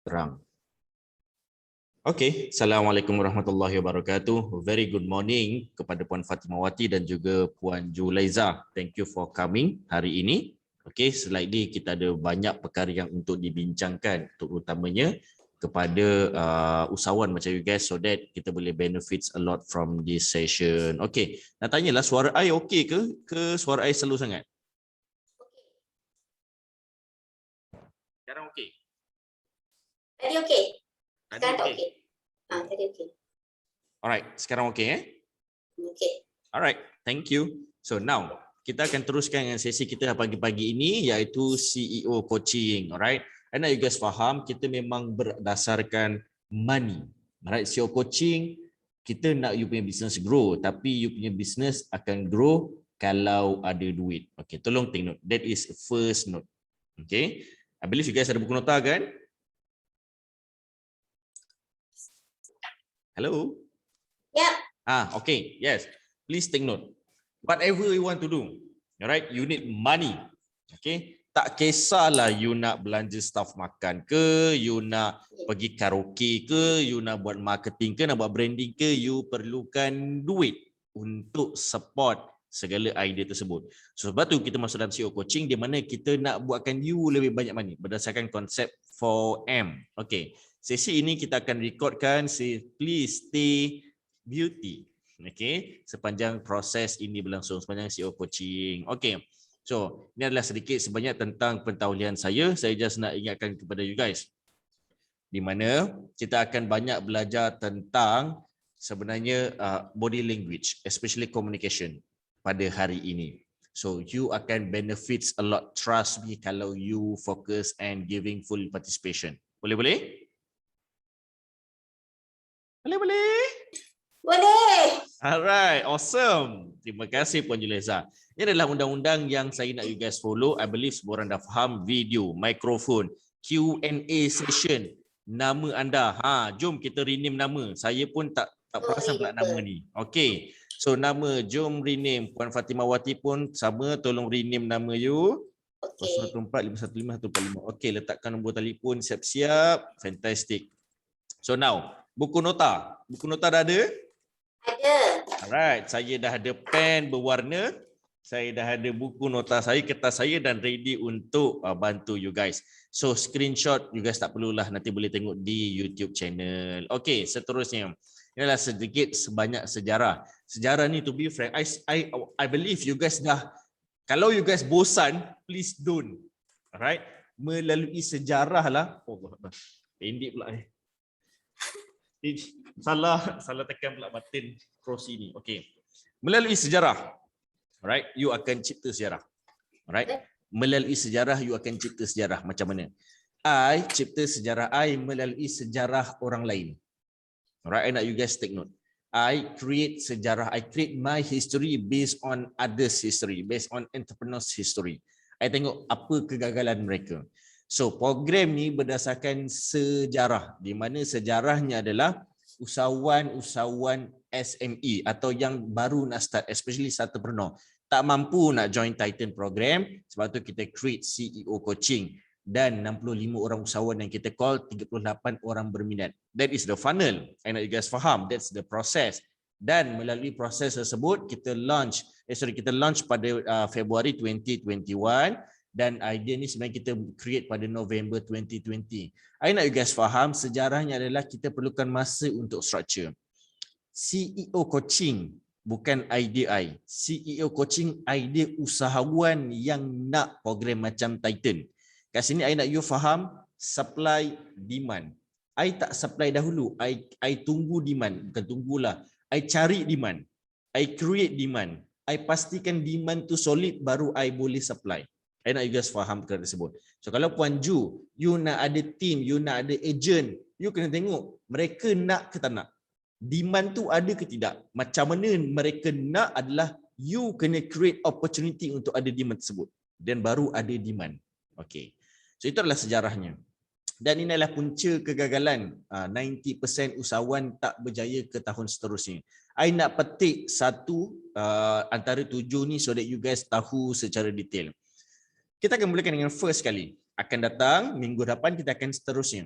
Terang. Okey, Assalamualaikum warahmatullahi wabarakatuh. Very good morning kepada Puan Fatimawati dan juga Puan Julaiza. Thank you for coming hari ini. Okey, selain ini kita ada banyak perkara yang untuk dibincangkan, terutamanya kepada usahawan macam you guys, so that kita boleh benefits a lot from this session. Okey, nak tanyalah suara I okey ke suara I slow sangat? Sekarang okey? Tadi okey. Tadi Sekarang tak okey. okey. Tadi okey. Alright, sekarang okey Okey. Alright, thank you. So now kita akan teruskan dengan sesi kita pagi-pagi ini, iaitu CEO coaching. Alright, and you guys faham kita memang berdasarkan money. Alright, CEO coaching kita nak you punya business grow, tapi you punya business akan grow kalau ada duit. Okay, tolong take note. That is first note. Okay, I believe you guys ada buku nota kan? Hello? Yep. Okay, yes. Please take note. Whatever you want to do, alright, you need money. Okay, tak kisahlah you nak belanja staff makan ke, you nak pergi karaoke ke, you nak buat marketing ke, nak buat branding ke, you perlukan duit untuk support segala idea tersebut. So, sebab tu kita masuk dalam CEO coaching di mana kita nak buatkan you lebih banyak money berdasarkan konsep 4M. Okay, sesi ini kita akan recordkan, please stay beauty. Okay, sepanjang proses ini berlangsung, sepanjang CEO coaching. Okay, so ini adalah sedikit sebanyak tentang pentaulian saya. Saya just nak ingatkan kepada you guys, di mana kita akan banyak belajar tentang sebenarnya body language, especially communication pada hari ini. So you akan benefits a lot, trust me, kalau you focus and giving full participation. Boleh? Boleh? Boleh. Alright, awesome. Terima kasih Puan Julaiza. Ini adalah undang-undang yang saya nak you guys follow. I believe semua orang dah faham. Video, mikrofon, Q&A session. Nama anda. Jom kita rename nama. Saya pun tak perasan pula nama ni. Okay. So nama, jom rename. Puan Fatimawati pun sama, tolong rename nama you. 014-515-145. Okay, letakkan nombor telefon, siap-siap. Fantastic. So now, buku nota. Buku nota dah ada? Ada. Alright, saya dah ada pen berwarna, saya dah ada buku nota saya, kertas saya dan ready untuk bantu you guys. So screenshot you guys tak perlulah, nanti boleh tengok di YouTube channel. Okay, seterusnya. Inilah sedikit sebanyak sejarah. Sejarah ni, to be frank, I believe you guys dah, kalau you guys bosan, please don't. Alright, melalui sejarah lah. Pendek pula ni. Salah tekan pula button cross ini. Okey. Melalui sejarah. Alright, you akan cipta sejarah. Alright. Melalui sejarah you akan cipta sejarah. Macam mana? I cipta sejarah I melalui sejarah orang lain. Alright, I nak you guys take note. I create sejarah, I create my history based on others' history, based on entrepreneurs' history. I tengok apa kegagalan mereka. So program ni berdasarkan sejarah, di mana sejarahnya adalah usahawan-usahawan SME atau yang baru nak start, especially entrepreneur, tak mampu nak join Titan program, sebab tu kita create CEO coaching dan 65 orang usahawan yang kita call, 38 orang berminat. That is the funnel. I know you guys faham, that's the process. Dan melalui proses tersebut kita launch pada Februari 2021. Dan idea ni sebenarnya kita create pada November 2020. I nak you guys faham, sejarahnya adalah kita perlukan masa untuk structure. CEO coaching bukan idea I. CEO coaching idea usahawan yang nak program macam Titan. Kat sini I nak you faham supply demand. I tak supply dahulu, I tunggu demand, bukan tunggulah. I cari demand. I create demand. I pastikan demand tu solid baru I boleh supply. I nak you guys faham perkara tersebut. So kalau Puan Ju, you nak ada team, you nak ada agent, you kena tengok mereka nak ke tak nak. Demand tu ada ke tidak. Macam mana mereka nak adalah you kena create opportunity untuk ada demand tersebut. Dan baru ada demand. Okay. So itu adalah sejarahnya. Dan ini adalah punca kegagalan 90% usahawan tak berjaya ke tahun seterusnya. I nak petik satu antara 7 ni so that you guys tahu secara detail. Kita akan mulakan dengan first kali. Akan datang minggu depan kita akan seterusnya.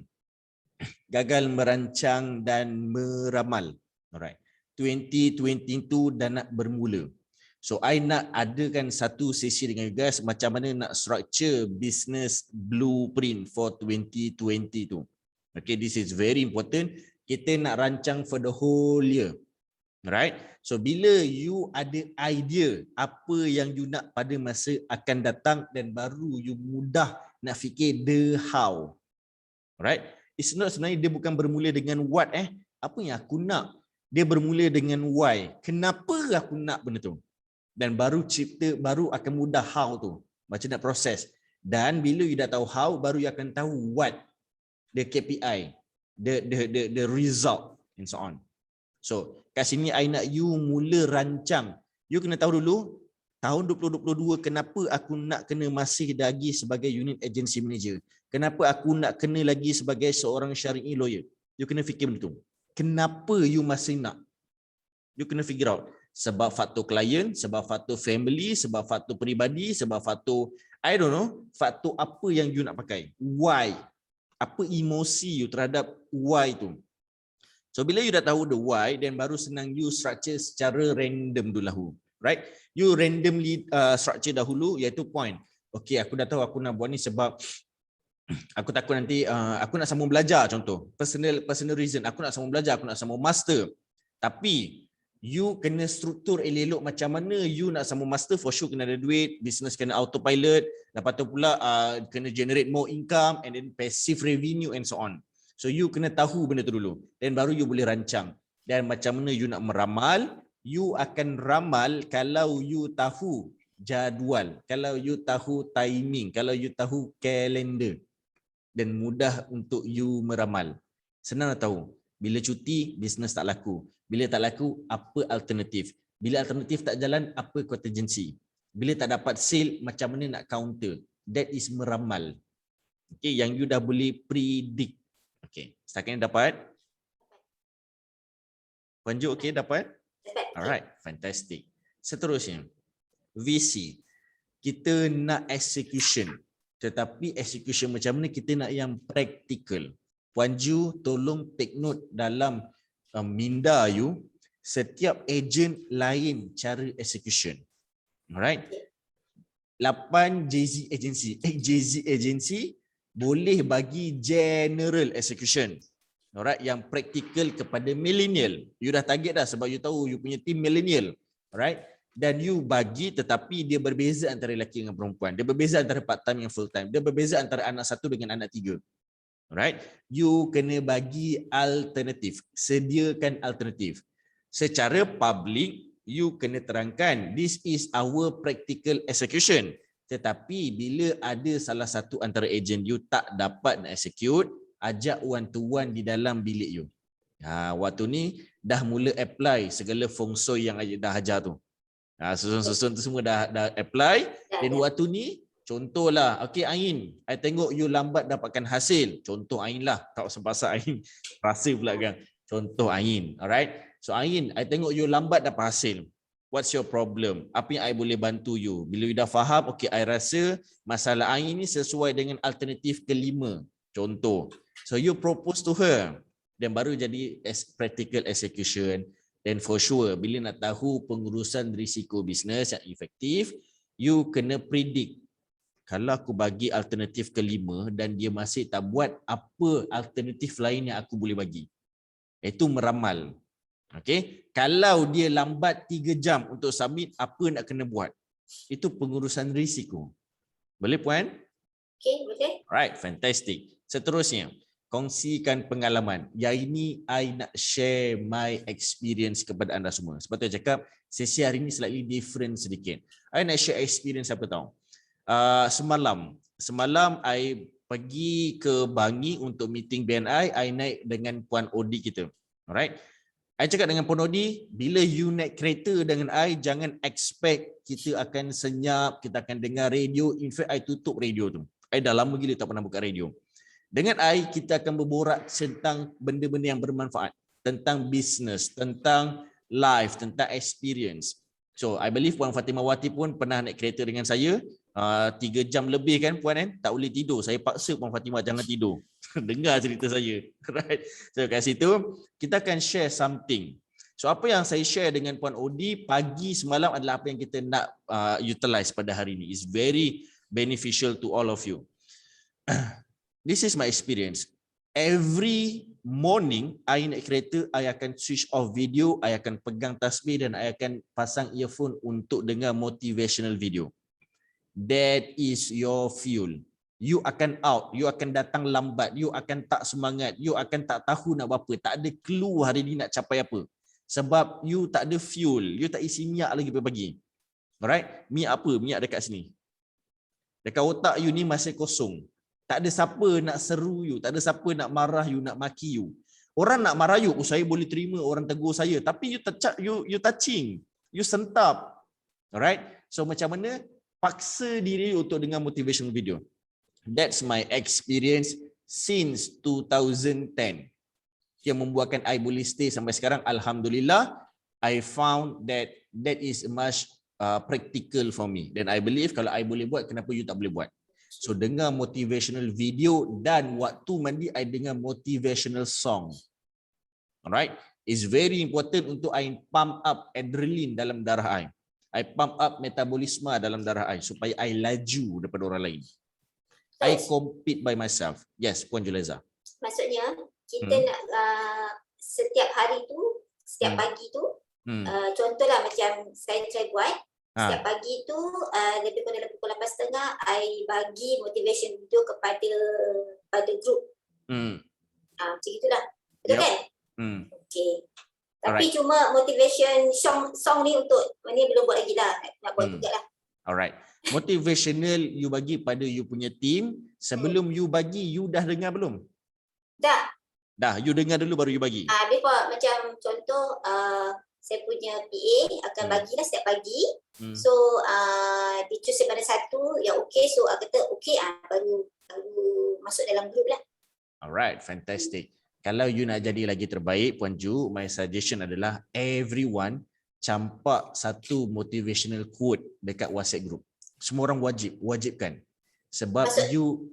gagal merancang dan meramal. Alright. 2022 dah nak bermula. So I nak adakan satu sesi dengan you guys macam mana nak structure business blueprint for 2020 tu. Okay, this is very important. Kita nak rancang for the whole year. Alright. So bila you ada idea apa yang you nak pada masa akan datang dan baru you mudah nak fikir the how. Alright. It's not, sebenarnya dia bukan bermula dengan what apa yang aku nak. Dia bermula dengan why. Kenapa aku nak benda tu? Dan baru cipta, baru akan mudah how tu. Macam nak proses. Dan bila you dah tahu how, baru you akan tahu what. The KPI. The result and so on. So, kat sini I nak you mula rancang. You kena tahu dulu, tahun 2022 kenapa aku nak kena masih lagi sebagai unit agency manager. Kenapa aku nak kena lagi sebagai seorang syari'i lawyer. You kena fikir benda tu. Kenapa you masih nak? You kena figure out. Sebab faktor klien, sebab faktor family, sebab faktor peribadi, sebab faktor, I don't know, faktor apa yang you nak pakai. Why? Apa emosi you terhadap why tu. So bila you dah tahu the why, then baru senang you structure secara random dulu. Right? You randomly structure dahulu iaitu point. Okay, aku dah tahu aku nak buat ni sebab aku takut nanti aku nak sambung belajar contoh. Personal reason. Aku nak sambung belajar, aku nak sambung master. Tapi you kena struktur elok-elok macam mana you nak sambung master. For sure kena ada duit, business kena autopilot, lepas tu pula kena generate more income and then passive revenue and so on. So you kena tahu benda tu dulu, then baru you boleh rancang. Dan macam mana you nak meramal, you akan ramal kalau you tahu jadual, kalau you tahu timing, kalau you tahu kalender, dan mudah untuk you meramal. Senang nak tahu, bila cuti business tak laku, bila tak laku apa alternatif, bila alternatif tak jalan apa contingency, bila tak dapat sale macam mana nak counter. That is meramal. Okay, yang you dah boleh predict. Okay, setakat ni dapat? Puan Ju, okay dapat? Alright, fantastic. Seterusnya, VC. Kita nak execution. Tetapi execution macam mana kita nak yang practical. Puan Ju, tolong take note dalam minda you, setiap agent lain cara execution. Alright. 8 JZ agency boleh bagi general execution. Alright, yang practical kepada millennial. You dah target dah sebab you tahu you punya team millennial. Alright. Dan you bagi tetapi dia berbeza antara lelaki dengan perempuan. Dia berbeza antara part time dengan full time. Dia berbeza antara anak 1 dengan anak 3. Alright. You kena bagi alternatif. Sediakan alternatif. Secara public, you kena terangkan this is our practical execution. Tetapi bila ada salah satu antara agent you tak dapat nak execute, ajak one to one di dalam bilik you. Waktu ni dah mula apply segala feng shui yang dah ajar tu. Susun-susun tu semua dah apply. Dan waktu ni contohlah, okay Ain, I tengok you lambat dapatkan hasil. Contoh Ain lah, tak pasal Ain rasa pula kan. Contoh Ain, alright. So Ain, I tengok you lambat dapat hasil. What's your problem? Apa yang I boleh bantu you? Bila you dah faham, okay, I rasa masalah Ain ni sesuai dengan alternatif kelima. Contoh. So you propose to her. Dan baru jadi practical execution. Dan for sure, bila nak tahu pengurusan risiko bisnes yang efektif, you kena predict. Kalau aku bagi alternatif kelima dan dia masih tak buat, apa alternatif lain yang aku boleh bagi? Itu meramal. Okay? Kalau dia lambat 3 jam untuk submit, apa nak kena buat? Itu pengurusan risiko. Boleh Puan? Okay, boleh. Alright, fantastic. Seterusnya, kongsikan pengalaman. Yang ini I nak share my experience kepada anda semua. Sebab tu saya cakap, sesi hari ini slightly different sedikit. I nak share experience apa tahu. Semalam I pergi ke Bangi untuk meeting BNI. I naik dengan Puan Odi kita. Alright. I cakap dengan Puan Odi, bila you naik kereta dengan I, jangan expect kita akan senyap, kita akan dengar radio. In fact, I tutup radio tu. I dah lama gila tak pernah buka radio. Dengan I, kita akan berborak tentang benda-benda yang bermanfaat. Tentang business, tentang life, tentang experience. So, I believe Puan Fatimah Wati pun pernah naik kereta dengan saya. 3 jam lebih kan puan kan, tak boleh tidur. Saya paksa Puan Fatimah jangan tidur. Dengar cerita saya. Right. So kat situ kita akan share something. So apa yang saya share dengan Puan Odi pagi semalam adalah apa yang kita nak utilize pada hari ini. It's very beneficial to all of you. This is my experience. Every morning, I naik kereta, I akan switch off video, I akan pegang tasbih dan I akan pasang earphone untuk dengar motivational video. That is your fuel. You akan out, you akan datang lambat, you akan tak semangat, you akan tak tahu nak buat apa, tak ada clue hari ni nak capai apa. Sebab you tak ada fuel, you tak isi minyak lagi pagi-pagi. Alright? Minyak apa? Minyak dekat sini. Dekat otak you ni masih kosong. Tak ada siapa nak seru you, tak ada siapa nak marah you, nak maki you. Orang nak marah you, saya boleh terima orang tegur saya, tapi you touching, you sentap. Alright? So macam mana paksa diri untuk dengar motivational video. That's my experience since 2010. Yang membuatkan I boleh stay sampai sekarang. Alhamdulillah, I found that is much practical for me. Dan I believe kalau I boleh buat, kenapa you tak boleh buat? So dengar motivational video dan waktu mandi I dengar motivational song. Alright? It's very important untuk I pump up adrenaline dalam darah I pump up metabolisme dalam darah I supaya I laju daripada orang lain. I compete by myself. Yes, Puan Julaiza. Maksudnya kita nak setiap hari tu, setiap pagi tu, contohlah macam saya try buat. Setiap pagi tu lebih kurang dalam pukul 8.30 I bagi motivation video kepada grup. Macam itulah. Betul kan? Okey. Tapi cuma motivation song ni untuk ni belum buat lagi lah. Nak buat juga lah. Alright. Motivational you bagi pada you punya team. Sebelum you bagi, you dah dengar belum? Dah, you dengar dulu baru you bagi. Before macam contoh saya punya PA akan bagilah setiap pagi. So dia choose daripada satu yang okey, so kata okey baru masuk dalam group lah. Alright, fantastic. Kalau you nak jadi lagi terbaik Puan Ju, my suggestion adalah everyone campak satu motivational quote dekat WhatsApp group. Semua orang wajibkan. Sebab you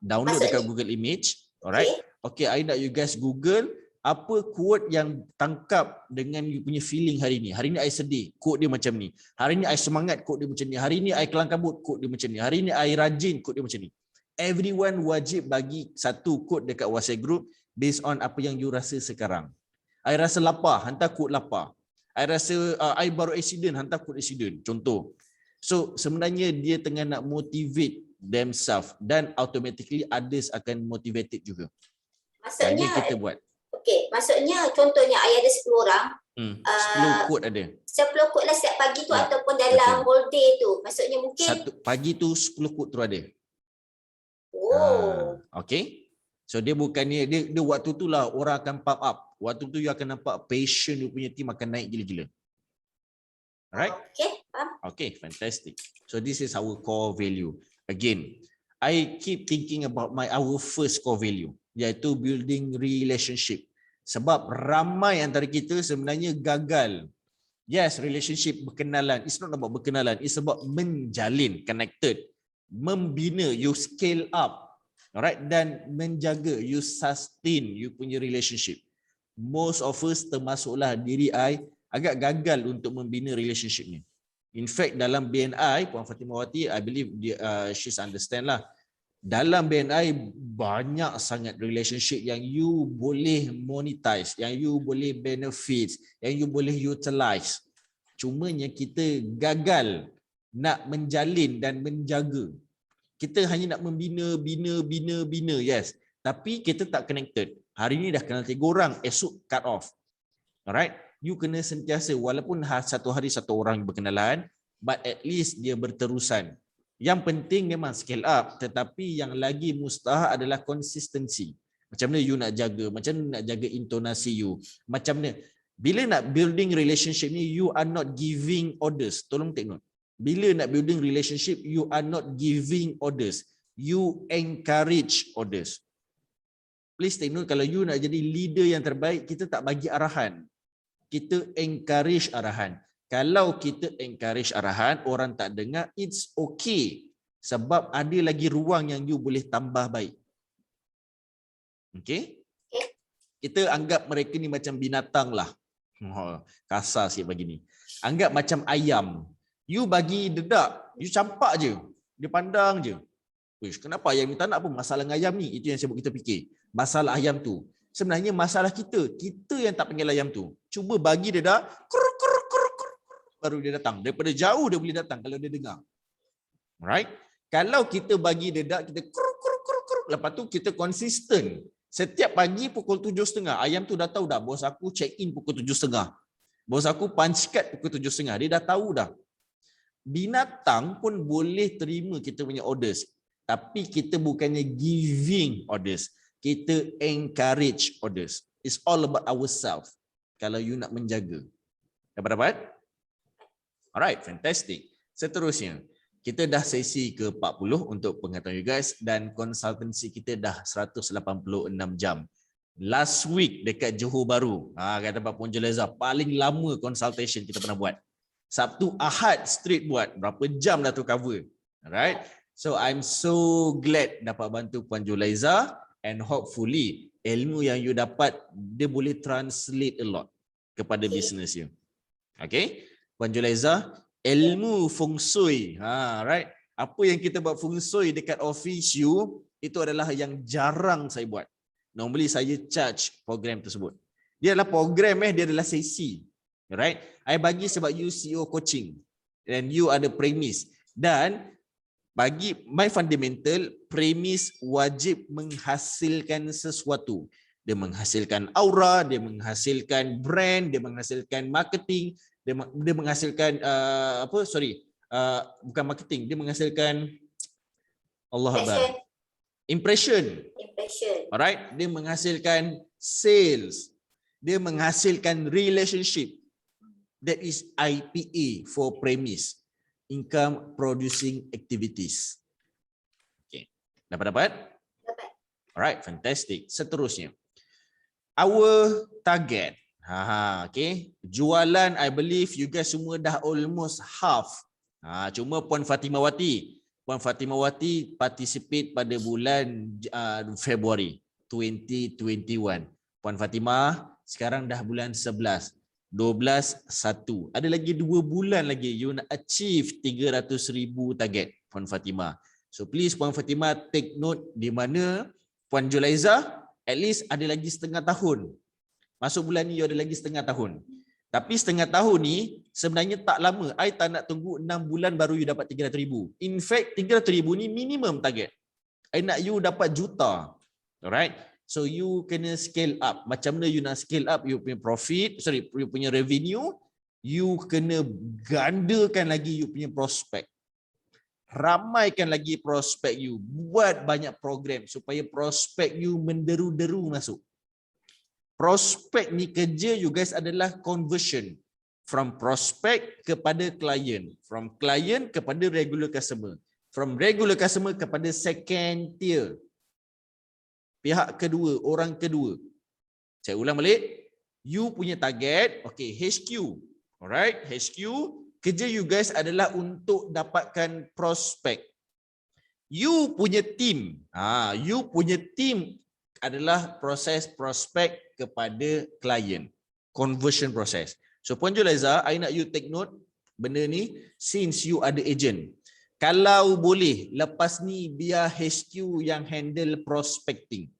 download dekat Google Image, alright? Okay, I nak you guys Google apa quote yang tangkap dengan you punya feeling hari ni. Hari ni I sedih, quote dia macam ni. Hari ni I semangat, quote dia macam ni. Hari ni I kelang kabut, quote dia macam ni. Hari ni I rajin, quote dia macam ni. Everyone wajib bagi satu quote dekat WhatsApp group based on apa yang you rasa sekarang. I rasa lapar, hantar quote lapar. I rasa I baru accident, hantar quote accident. Contoh. So sebenarnya dia tengah nak motivate themselves dan automatically others akan motivated juga. Maksudnya kita buat. Okey, maksudnya contohnya I ada 10 orang. 10 quote ada. 10 quote lah setiap pagi tu ataupun dalam whole day tu. Maksudnya mungkin satu pagi tu 10 quote tu ada. Okey. So dia bukannya dia waktu tu lah orang akan pump up. Waktu tu you akan nampak passion you punya team akan naik gila-gila. Alright? Okay, faham. Okay, fantastic. So this is our core value. Again, I keep thinking about our first core value, iaitu building relationship. Sebab ramai antara kita sebenarnya gagal. Yes, relationship berkenalan. It's not about berkenalan. It's about menjalin, connected. Membina, you scale up. Alright, dan menjaga, you sustain you punya relationship. Most of us termasuklah diri I agak gagal untuk membina relationship ni. In fact, dalam BNI, Puan Fatimawati, I believe she's understand lah. Dalam BNI banyak sangat relationship yang you boleh monetize, yang you boleh benefit, yang you boleh utilize. Cumanya kita gagal nak menjalin dan menjaga. Kita hanya nak bina, yes. Tapi kita tak connected. Hari ni dah kenal 3 orang, esok cut off. Alright? You kena sentiasa, walaupun satu hari satu orang berkenalan, but at least dia berterusan. Yang penting memang scale up, tetapi yang lagi mustahak adalah consistency. Macam mana you nak jaga, macam mana nak jaga intonasi you. Macam mana, bila nak building relationship ni, you are not giving orders. Tolong take note. Bila nak building relationship, you are not giving orders. You encourage orders. Please take note, kalau you nak jadi leader yang terbaik, kita tak bagi arahan. Kita encourage arahan. Kalau kita encourage arahan, orang tak dengar, it's okay. Sebab ada lagi ruang yang you boleh tambah baik. Okay? Kita anggap mereka ni macam binatang lah. Kasar sikit bagi ni. Anggap macam ayam. You bagi dedak, you campak je. Dia pandang je. Wish, kenapa ayam ni tak nak apa? Masalah dengan ayam ni. Itu yang kita fikir. Masalah ayam tu. Sebenarnya masalah kita. Kita yang tak panggil ayam tu. Cuba bagi dedak, baru dia datang. Daripada jauh dia boleh datang kalau dia dengar. Alright? Kalau kita bagi dedak, kita lepas tu kita konsisten. Setiap pagi pukul 7.30, ayam tu dah tahu dah, bos aku check in pukul 7.30. Bos aku punch card pukul 7.30. Dia dah tahu dah. Binatang pun boleh terima kita punya orders. Tapi kita bukannya giving orders. Kita encourage orders. It's all about ourselves. Kalau you nak menjaga. Dapat? Alright, fantastic. Seterusnya, kita dah sesi ke-40 untuk pengetahuan you guys dan konsultansi kita dah 186 jam. Last week dekat Johor Bahru, kat tempat Puan Julaiza, paling lama consultation kita pernah buat. Sabtu Ahad straight buat. Berapa jam dah tu cover. Alright. So I'm so glad dapat bantu Puan Julaiza and hopefully ilmu yang you dapat dia boleh translate a lot kepada business you. Okay? Puan Julaiza, ilmu feng shui. Right? Apa yang kita buat feng shui dekat office you, itu adalah yang jarang saya buat. Normally saya charge program tersebut. Dia adalah program dia adalah sesi. Right? I bagi sebab you CEO coaching and you ada premise. Dan bagi my fundamental, premise wajib menghasilkan sesuatu. Dia menghasilkan aura, dia menghasilkan brand, dia menghasilkan marketing, dia menghasilkan bukan marketing, dia menghasilkan Allah Akbar. Impression. Alright, dia menghasilkan sales. Dia menghasilkan relationship. That is IPA for premise. Income producing activities. Okay. Dapat? Alright, fantastic. Seterusnya. Our target. Okay. Jualan, I believe you guys semua dah almost half. Cuma Puan Fatimawati participate pada bulan Februari 2021. Puan Fatimah sekarang dah bulan 11. 12/1. Ada lagi 2 bulan lagi you nak achieve 300,000 target Puan Fatimah. So please Puan Fatimah take note di mana Puan Julaiza at least ada lagi setengah tahun. Masuk bulan ni you ada lagi setengah tahun. Tapi setengah tahun ni sebenarnya tak lama. I tak nak tunggu 6 bulan baru you dapat 300,000. In fact 300,000 ni minimum target. I nak you dapat juta. Alright. So you kena scale up. Macam mana you nak scale up you punya profit, you punya revenue, you kena gandakan lagi you punya prospek. Ramaikan lagi prospek you. Buat banyak program supaya prospek you menderu-deru masuk. Prospek ni kerja you guys adalah conversion. From prospek kepada client. From client kepada regular customer. From regular customer kepada second tier. Pihak kedua, orang kedua. Saya ulang balik. You punya target, okay, HQ. Alright, HQ. Kerja you guys adalah untuk dapatkan prospek. You punya team. You punya team adalah proses prospek kepada klien. Conversion process. So Puan Julaiza, I nak you take note benda ni since you ada agent. Kalau boleh, lepas ni biar HQ yang handle prospecting.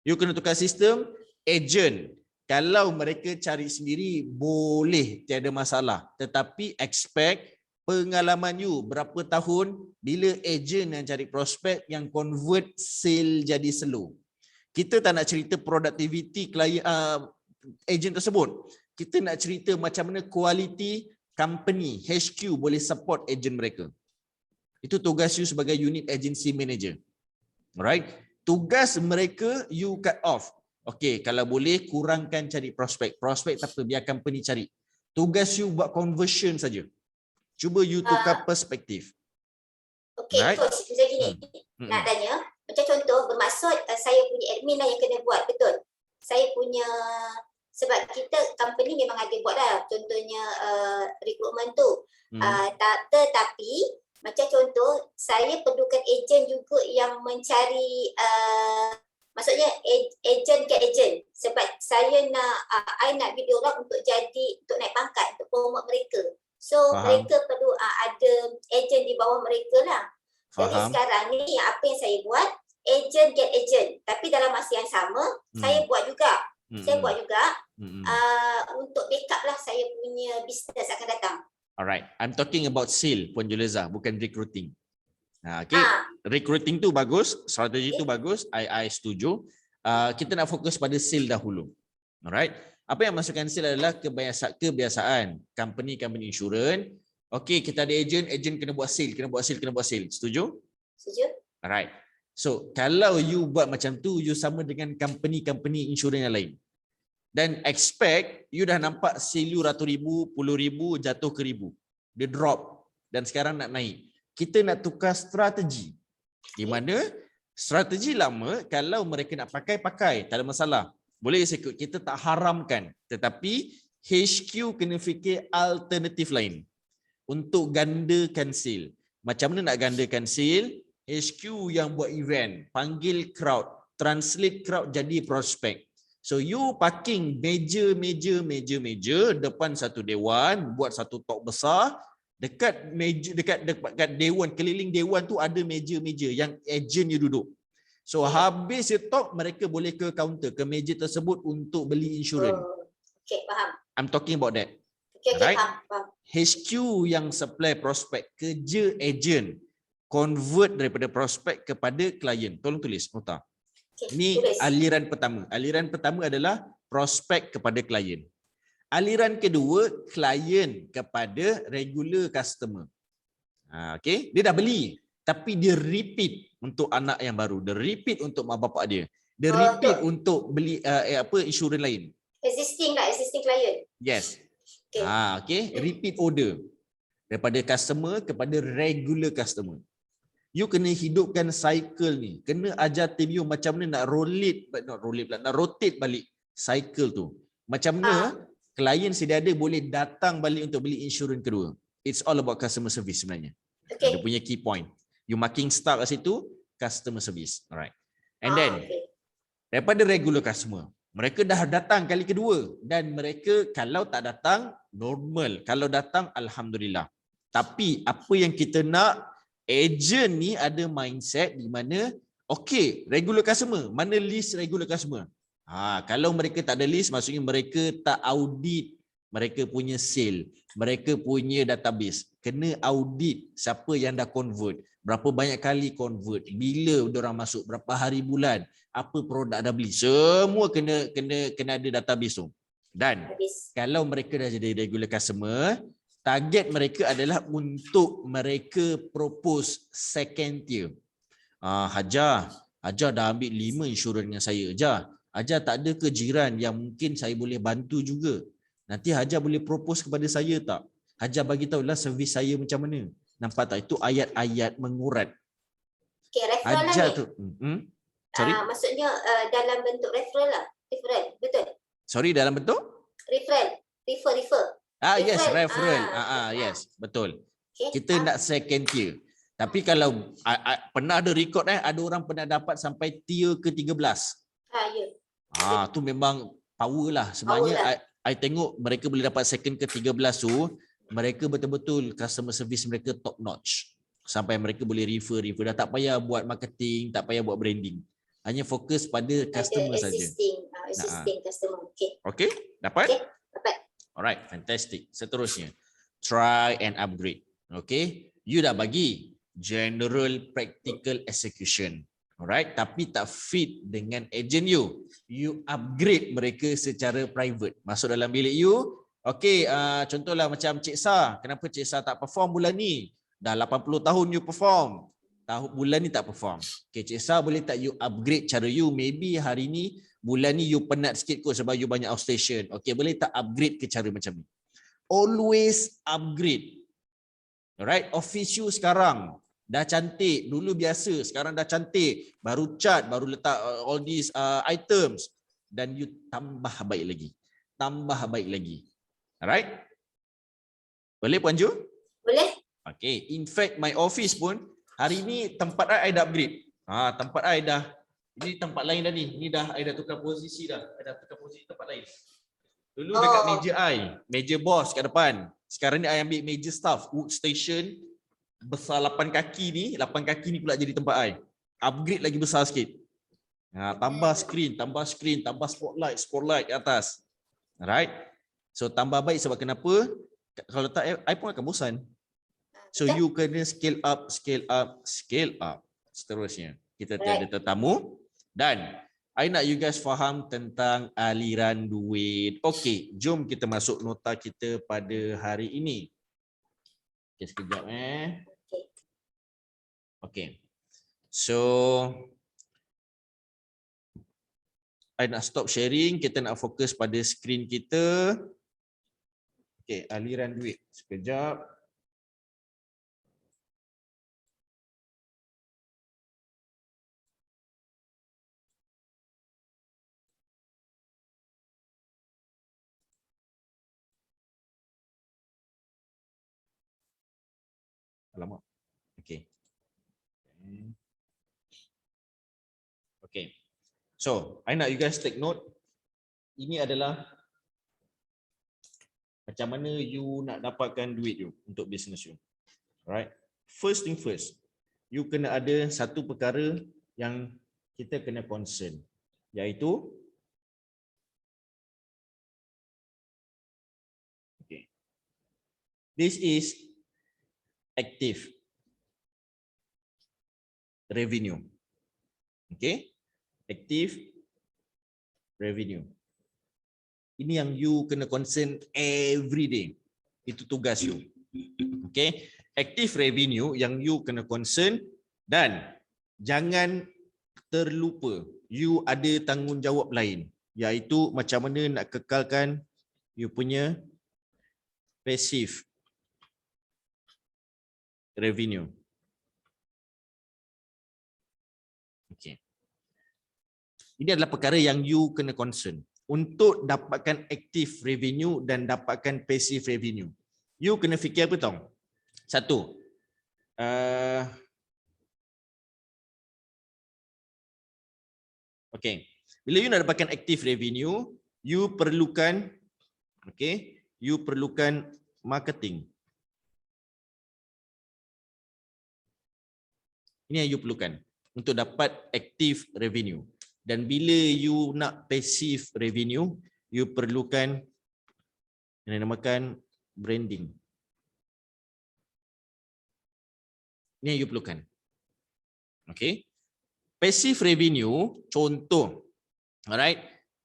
You kena tukar sistem, agent. Kalau mereka cari sendiri, boleh, tiada masalah. Tetapi expect pengalaman you berapa tahun bila agent yang cari prospek yang convert sale jadi slow. Kita tak nak cerita productivity klien agent tersebut. Kita nak cerita macam mana quality company HQ boleh support agent mereka. Itu tugas you sebagai unit agency manager. Alright? Tugas mereka you cut off. Okey, kalau boleh kurangkan cari prospek. Prospek tak apa, biar company cari. Tugas you buat conversion saja. Cuba you tukar perspektif. Okey, right? Coach, macam gini. Nak tanya, macam contoh bermaksud saya punya admin lah yang kena buat, betul? Saya punya, sebab kita company memang ada buat lah, contohnya recruitment tu. Tetapi Macam contoh, saya perlukan ejen juga yang mencari, maksudnya ejen ke ejen. Sebab saya nak, I nak bid orang untuk naik pangkat, untuk promote mereka. So, Faham. mereka perlu ada ejen di bawah mereka lah. Jadi Faham. sekarang ni apa yang saya buat, ejen get ejen. Tapi dalam masa yang sama, saya buat juga. Saya buat juga untuk backup lah saya punya bisnes akan datang. Alright, I'm talking about sale Puan Juleza, bukan recruiting. Okay, recruiting tu bagus, strategi tu bagus, I setuju. Kita nak fokus pada sale dahulu. Alright, apa yang masukkan sale adalah kebiasaan company insurance. Okay, kita ada agent kena buat sale, setuju? Setuju. Alright, so kalau you buat macam tu, you sama dengan company insurance yang lain. Dan expect you dah nampak sale you ratus ribu, puluh ribu, jatuh ke ribu. Dia drop dan sekarang nak naik. Kita nak tukar strategi. Di mana strategi lama kalau mereka nak pakai, tak ada masalah. Boleh ikut, kita tak haramkan. Tetapi HQ kena fikir alternatif lain untuk gandakan sale. Macam mana nak gandakan sale? HQ yang buat event, panggil crowd, translate crowd jadi prospek. So you parking meja depan satu dewan, buat satu talk besar, dekat dewan, keliling dewan tu ada meja-meja yang ejen you duduk. So habis you talk, mereka boleh ke kaunter, ke meja tersebut untuk beli insurans. Okay, faham. I'm talking about that. Okay, right? Faham. HQ yang supply prospek, kerja ejen convert daripada prospek kepada klien. Tolong tulis, nota. Ini aliran pertama. Aliran pertama adalah prospek kepada klien. Aliran kedua, klien kepada regular customer. Okay, dia dah beli, tapi dia repeat untuk anak yang baru. Dia repeat untuk mak bapak dia. Dia repeat untuk beli insurans lain. Existing client. Yes. Okay, repeat order daripada customer kepada regular customer. You kena hidupkan cycle ni. Kena ajar tim you macam mana nak rotate balik cycle tu. Macam mana klien sedia ada boleh datang balik untuk beli insurans kedua. It's all about customer service sebenarnya. Dia punya key point. You marking star kat situ, customer service. Alright. And then, daripada regular customer, mereka dah datang kali kedua. Dan mereka kalau tak datang, normal. Kalau datang, Alhamdulillah. Tapi apa yang kita nak, agent ni ada mindset di mana okay, regular customer, mana list regular customer? Kalau mereka tak ada list, maksudnya mereka tak audit mereka punya sale, mereka punya database. Kena audit siapa yang dah convert, berapa banyak kali convert, bila diorang masuk, berapa hari bulan, apa produk dah beli. Semua kena ada database tu. Dan kalau mereka dah jadi regular customer, target mereka adalah untuk mereka propose second tier. Hajar dah ambil 5 insurans dengan saya. Hajar tak ada ke jiran yang mungkin saya boleh bantu juga? Nanti Hajar boleh propose kepada saya tak? Hajar bagi tahulah servis saya macam mana. Nampak tak? Itu ayat-ayat mengurat. Okay, referral Hajar lah tu. Sorry? Maksudnya dalam bentuk referral lah. Referral, betul? Sorry, dalam bentuk? Refer. Yes, referral. Yes, betul. Okay. Kita nak second tier. Tapi kalau pernah ada record ada orang pernah dapat sampai tier ke-13. Ya. Tu memang power lah. Sebenarnya I tengok mereka boleh dapat second ke-13 tu, mereka betul-betul customer service mereka top notch. Sampai mereka boleh refer. Dah tak payah buat marketing, tak payah buat branding. Hanya fokus pada customer saja. Existing customer. Okay, dapat? Okay, dapat. Alright, fantastic. Seterusnya, try and upgrade. Okay, you dah bagi general practical execution. Alright, tapi tak fit dengan agent you. You upgrade mereka secara private. Masuk dalam bilik you. Okay, contohlah macam Cik Sa. Kenapa Cik Sa tak perform bulan ni? Dah 80 tahun you perform. Bulan ni tak perform. Okay, Cik Sa boleh tak you upgrade cara you? Maybe hari ni, bulan ni you penat sikit kot sebab you banyak outstation. Okay, boleh tak upgrade ke cara macam ni? Always upgrade. Alright, office you sekarang dah cantik. Dulu biasa, sekarang dah cantik. Baru cat, baru letak all these items. Dan you tambah baik lagi. Tambah baik lagi. Alright? Boleh Puan Ju? Boleh. Okay, in fact my office pun hari ni tempat I dah upgrade. Tempat I dah, ini tempat lain dah ni. Ni dah I dah tukar posisi dah. I dah tukar posisi tempat lain. Dulu dekat meja I, meja bos kat depan. Sekarang ni I ambil meja staff, workstation besar 8 kaki ni, 8 kaki ni pula jadi tempat I. Upgrade lagi besar sikit. Tambah skrin, tambah spotlight kat atas. Alright. So tambah baik sebab kenapa? Kalau tak I pun akan bosan. So you kena scale up. Seterusnya. Kita ada tetamu dan I nak you guys faham tentang aliran duit. Okey, jom kita masuk nota kita pada hari ini. Okay, sekejap Okay. So I nak stop sharing, kita nak fokus pada skrin kita. Okay, aliran duit. Sekejap. Alamak. Okay. Okay. So, I nak you guys take note. Ini adalah macam mana you nak dapatkan duit you untuk business you. Alright. First thing first, you kena ada satu perkara yang kita kena concern, iaitu okay. This is active revenue. Okay? Active revenue. Ini yang you kena concern every day. Itu tugas you. Okay? Active revenue yang you kena concern dan jangan terlupa you ada tanggungjawab lain, iaitu macam mana nak kekalkan you punya passive revenue. Okay. Ini adalah perkara yang you kena concern untuk dapatkan active revenue dan dapatkan passive revenue. You kena fikir apa tau? Satu, okay, bila you nak dapatkan active revenue, you perlukan, okay, you perlukan marketing. Ini yang you perlukan untuk dapat active revenue. Dan bila you nak passive revenue, you perlukan yang dinamakan branding. Ini yang you perlukan. Okay. Passive revenue, contoh. Alright.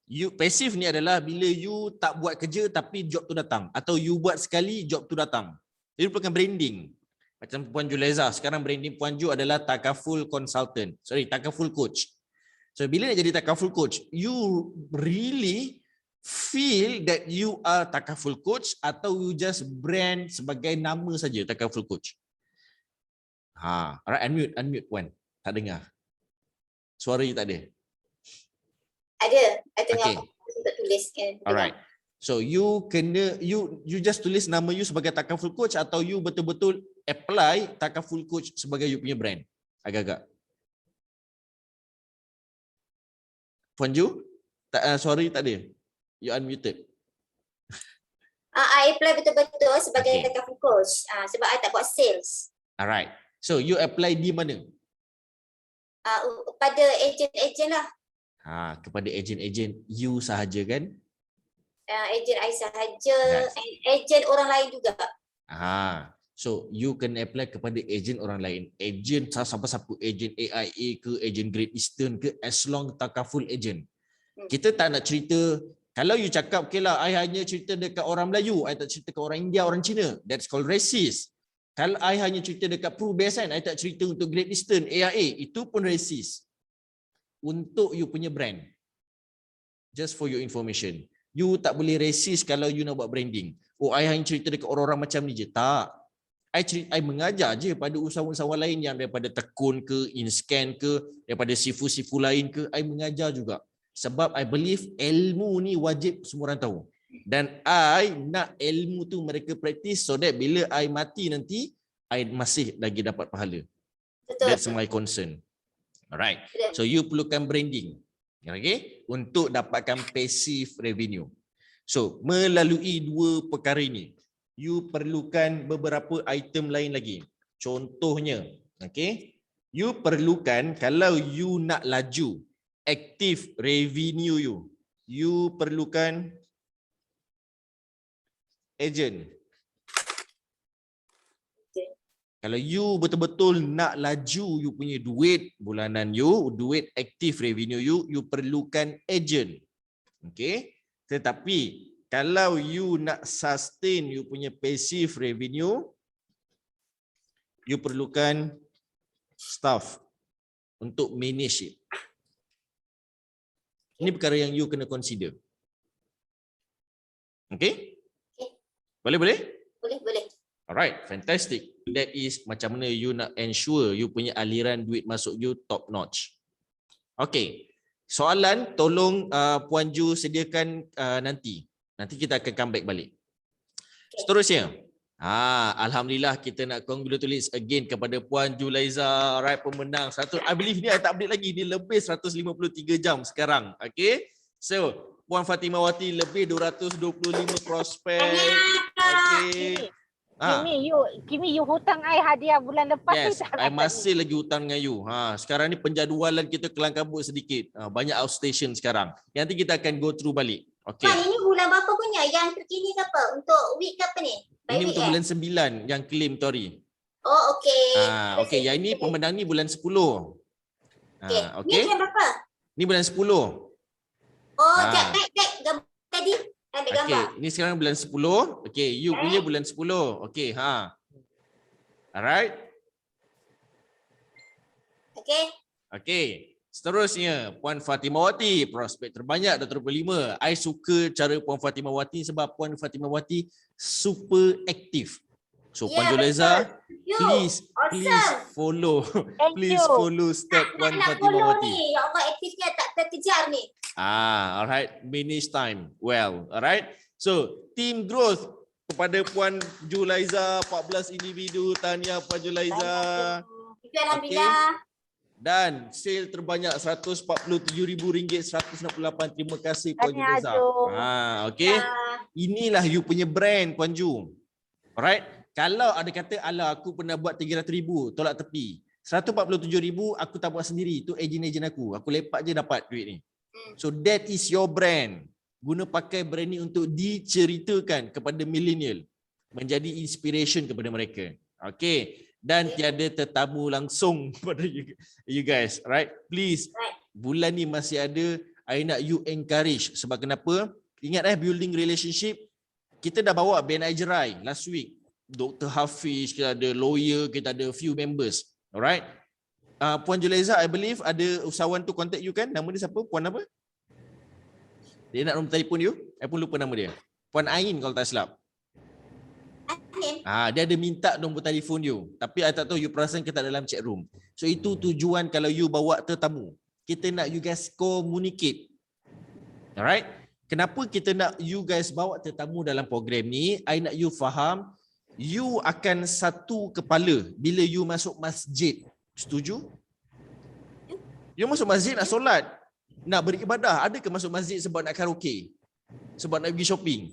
You passive ni adalah bila you tak buat kerja tapi job tu datang. Atau you buat sekali, job tu datang. You perlukan branding. Macam Puan Juleza, sekarang branding Puan Ju adalah Takaful Consultant. Takaful Coach. So bila nak jadi Takaful Coach, you really feel that you are Takaful Coach atau you just brand sebagai nama saja Takaful Coach? Alright, unmute Puan. Tak dengar. Suara you tak ada. Ada. I tengah untuk tuliskan. Alright. So you kena you just tulis nama you sebagai Takaful Coach atau you betul-betul apply Takaful Coach sebagai you punya brand? Agak-agak. Puan Ju, suara you tak ada. You unmuted. I apply betul-betul sebagai Takaful Coach sebab I tak buat sales. Alright. So you apply di mana? Pada ejen-ejen lah. Kepada ejen-ejen you sahaja kan? Ejen I sahaja, ejen orang lain juga. So you can apply kepada ejen orang lain. Ejen siapa-siapa, ejen AIA ke, ejen Great Eastern ke, as long Takaful ejen. Kita tak nak cerita, kalau you cakap okay lah, I hanya cerita dekat orang Melayu, I tak cerita dekat orang India, orang Cina. That's called racist. Kalau I hanya cerita dekat Pru BSN, I tak cerita untuk Great Eastern, AIA, itu pun racist. Untuk you punya brand. Just for your information. You tak boleh racist kalau you nak buat branding. Oh, I hanya cerita dekat orang-orang macam ni je. Tak. I mengajar je pada usahawan-usahawan lain yang daripada Tekun ke, InScan ke, daripada sifu-sifu lain ke. I mengajar juga. Sebab I believe ilmu ni wajib semua orang tahu. Dan I nak ilmu tu mereka praktis so that bila I mati nanti, I masih lagi dapat pahala. Betul. That's my concern. Alright. So you perlukan branding. Okay? Untuk dapatkan passive revenue. So melalui dua perkara ini, you perlukan beberapa item lain lagi. Contohnya, okay? You perlukan, kalau you nak laju active revenue you perlukan agent. Kalau you betul-betul nak laju you punya duit bulanan you, duit active revenue you perlukan agent. Okay? Tetapi kalau you nak sustain you punya passive revenue, you perlukan staff untuk manage it. Ini perkara yang you kena consider. Okay? Boleh? Boleh. Alright, fantastic. That is macam mana you nak ensure you punya aliran duit masuk you top notch. Okay. Soalan tolong Puan Ju sediakan nanti. Nanti kita akan come back balik. Seterusnya. Alhamdulillah kita nak congratulate again kepada Puan Julaiza, alright, pemenang. I believe ni I tak update lagi, ni lebih 153 jam sekarang. Okay. So, Puan Fatimawati lebih 225 prospek. Okay. Kimi you hutang I hadiah bulan lepas. Yes, I masih lagi hutang dengan you. Sekarang ni penjadualan kita kelang kabut sedikit. Banyak outstation sekarang. Nanti kita akan go through balik. Okay. Ini bulan berapa punya? Yang terkini ke apa? Untuk week ke apa ni? Ini untuk bulan 9 yang claim tu hari. Oh, okey. Okey, yang ini pemenang ni bulan 10. Okey. Ni bulan berapa? Ni bulan 10. Oh, baik gambar tadi. Ambil gambar. Okey, ini sekarang bulan 10. Okey, you punya bulan 10. Okey, Alright. Okey. Seterusnya, Puan Fatimawati, prospek terbanyak 225. I suka cara Puan Fatimawati sebab Puan Fatimawati super aktif. So Puan Julaiza, please follow. Please follow step Puan Fatimawati. Ya Allah, aktifnya tak terkejar ni. Alright, manage time well. Alright. So, team growth kepada Puan Julaiza, 14 individu. Tahniah Puan Julaiza. Alhamdulillah. Dan sale terbanyak RM147,168. Terima kasih Puan Julaiza. Okey. Inilah you punya brand Puan Ju. Alright. Kalau ada kata ala aku pernah buat 300,000 tolak tepi. 147,000 aku tak buat sendiri. Itu ejen-ejen aku. Aku lepak je dapat duit ni. So that is your brand. Guna pakai brand ni untuk diceritakan kepada millennial. Menjadi inspiration kepada mereka. Okay. Dan tiada tetamu langsung pada you guys. Right? Please. Bulan ni masih ada. I nak you encourage. Sebab kenapa? Ingat building relationship. Kita dah bawa BNI Jerai last week. Dr. Hafiz, kita ada lawyer, kita ada few members. Alright? Puan Julaiza, I believe ada usahawan tu contact you kan? Nama dia siapa? Puan apa? Dia nak nombor telefon you? I pun lupa nama dia. Puan Ain kalau tak silap. Dia ada minta nombor telefon you. Tapi I tak tahu you perasan ke tak dalam chat room. So itu tujuan kalau you bawa tetamu. Kita nak you guys communicate. Alright? Kenapa kita nak you guys bawa tetamu dalam program ni? I nak you faham. You akan satu kepala bila you masuk masjid. Setuju? You masuk masjid nak solat, nak beribadah. Ada ke masuk masjid sebab nak karaoke? Sebab nak pergi shopping?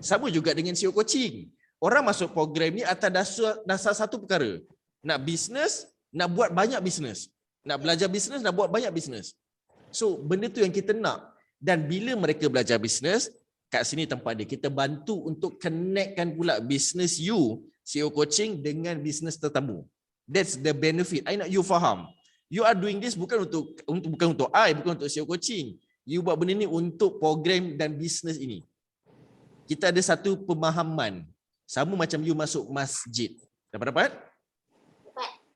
Sama juga dengan SEO coaching. Orang masuk program ni atas dasar satu perkara. Nak bisnes, nak buat banyak bisnes. Nak belajar bisnes, nak buat banyak bisnes. So benda tu yang kita nak. Dan bila mereka belajar bisnes, kat sini tempat dia. Kita bantu untuk connectkan pula bisnes you, SEO coaching dengan bisnes tetamu. That's the benefit. I nak you faham. You are doing this bukan untuk I, bukan untuk SEO coaching. You buat benda ni untuk program dan bisnes ini. Kita ada satu pemahaman. Sama macam you masuk masjid. Dapat? Dapat.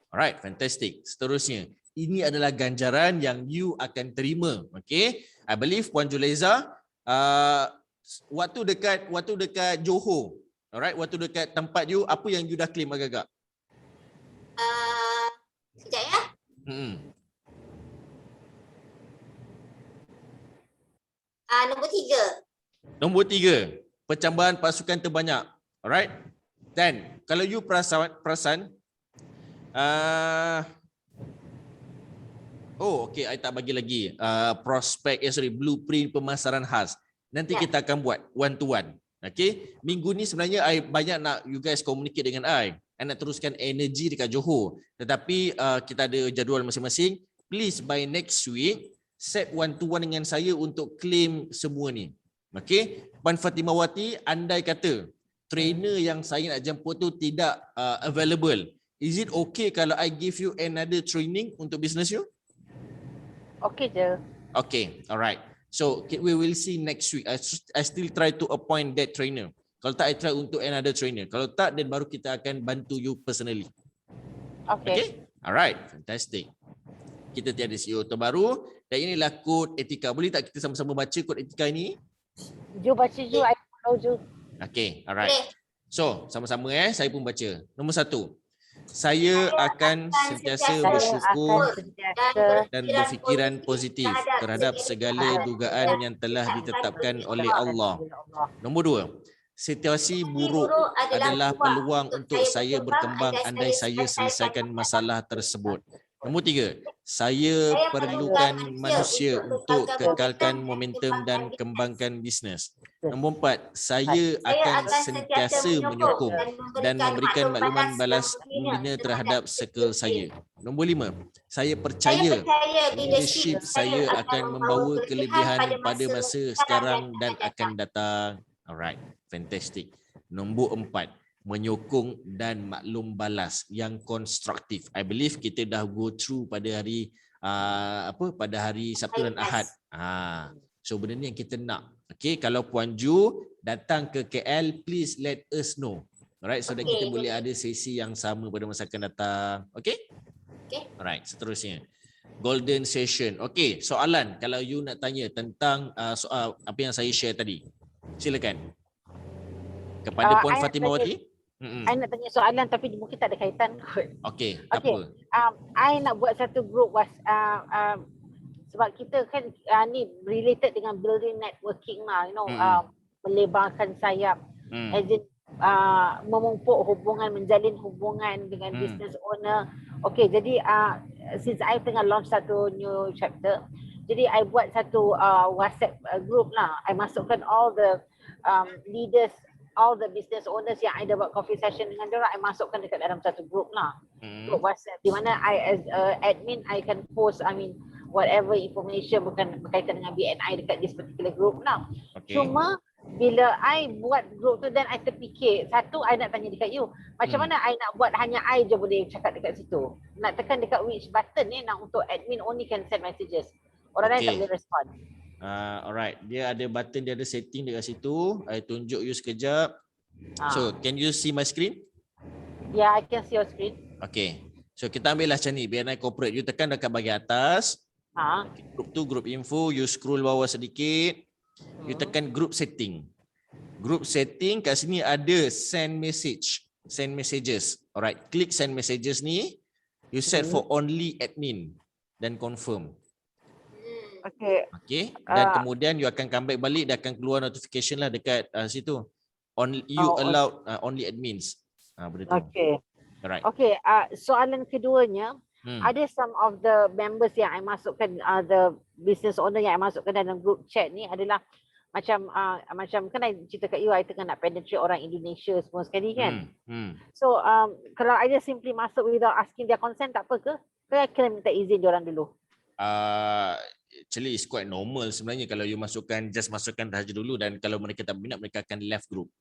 Alright, fantastic. Seterusnya, ini adalah ganjaran yang you akan terima. Okay? I believe Puan Julaiza, waktu dekat Johor, alright, waktu dekat tempat you, apa yang you dah claim agak-agak? Sekejap ya. Nombor 3. Nombor 3, percambahan pasukan terbanyak. Alright? Dan Kalau you perasan okay, I tak bagi lagi prospek, blueprint pemasaran khas. Nanti kita akan buat one to one. Okay, minggu ni sebenarnya I banyak nak you guys communicate dengan I nak teruskan energi dekat Johor. Tetapi kita ada jadual masing-masing. Please by next week set one to one dengan saya untuk claim semua ni. Okay, Puan Fatimawati, andai kata trainer yang saya nak jemput tu tidak available, is it okay kalau I give you another training untuk business you? Okey je. Okay, alright. So we will see next week. I still try to appoint that trainer. Kalau tak, I try untuk another trainer. Kalau tak, then baru kita akan bantu you personally. Okay? Alright, fantastic. Kita tiada CEO terbaru dan inilah kod etika. Boleh tak kita sama-sama baca kod etika ini? Ju baca Ju, I follow Ju. Okay, alright. So, sama-sama saya pun baca. Nombor 1. Saya akan sentiasa bersyukur dan berfikiran positif terhadap segala dugaan yang telah ditetapkan oleh Allah. Nombor 2. Situasi buruk adalah peluang untuk saya berkembang andai saya selesaikan masalah tersebut. Nombor 3. Saya perlukan manusia untuk kekalkan momentum dan kembangkan bisnes. Nombor 4. Saya akan sentiasa menyokong dan memberikan makluman balas membina terhadap circle saya. Nombor 5. Saya percaya leadership saya akan membawa kelebihan pada masa sekarang dan akan datang. Alright, fantastic. Nombor 4. Menyokong dan maklum balas yang konstruktif. I believe kita dah go through pada hari pada hari Sabtu dan Ahad. So benda ni yang kita nak. Okay, kalau Puan Ju datang ke KL, please let us know. Alright, so that kita boleh ada sesi yang sama pada masa akan datang. Okay? Alright, seterusnya. Golden session. Okay, soalan kalau you nak tanya tentang soal apa yang saya share tadi. Silakan. Kepada Puan Fatimawati. I nak tanya soalan tapi mungkin tak ada kaitan kot. Okey, tak apa. I nak buat satu group sebab kita kan ni related dengan building networking lah, you know, melebarkan sayap, as in memumpuk hubungan, menjalin hubungan dengan business owner. Okey, jadi since I tengah launch satu new chapter, jadi I buat satu WhatsApp group lah. I masukkan all the leaders, all the business owners yang I dah buat coffee session dengan diorang, I masukkan dekat dalam satu group lah. Group WhatsApp di mana I as admin, I can post, whatever information berkaitan dengan BNI dekat this particular group lah. Cuma bila I buat group tu dan I terfikir, satu I nak tanya dekat you, macam mana I nak buat hanya I je boleh cakap dekat situ? Nak tekan dekat which button ni nak untuk admin only can send messages. Orang lain tak boleh respond. Alright, dia ada button, dia ada setting dekat situ. I tunjuk you sekejap. So, can you see my screen? Yeah, I can see your screen. Okay. So, kita ambil lah macam ni. BNI Corporate. You tekan dekat bahagian atas. Group tu, group info. You scroll bawah sedikit. You tekan group setting. Group setting kat sini ada send message. Send messages. Alright, klik send messages ni. You set for only admin. Dan confirm. Okay. Dan kemudian you akan come back balik, dia akan keluar notification lah dekat situ. You allowed only admins. Benda tu. Okay. Alright. Okay. Soalan keduanya, ada some of the members yang I masukkan, the business owner yang I masukkan dalam group chat ni adalah macam kan I cerita kat you, I tengah nak penetrate orang Indonesia semua sekali kan. So kalau I just simply masuk without asking their consent, tak apa ke? Saya kena minta izin diorang dulu. Actually it's quite normal sebenarnya kalau you masukkan sahaja dulu, dan kalau mereka tak minat mereka akan left group.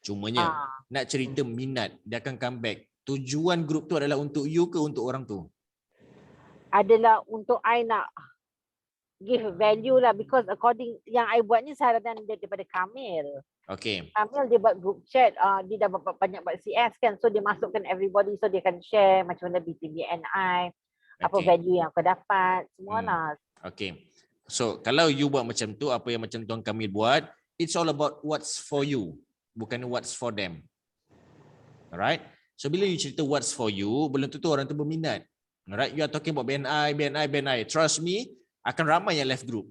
Cumanya nak cerita minat, dia akan come back. Tujuan group tu adalah untuk you ke untuk orang tu? Adalah untuk I nak give value lah, because according yang I buat ni saranan daripada Kamil. Okay. Kamil dia buat group chat, dia dah banyak buat CS kan, so dia masukkan everybody, so dia akan share macam mana BNI, apa value yang kau dapat, semua lah. Okay. So, kalau you buat macam tu, apa yang macam Tuan Kamil buat, it's all about what's for you, bukan what's for them. Alright? So, bila you cerita what's for you, belum tentu orang tu berminat. Alright? You are talking about BNI. Trust me, akan ramai yang left group.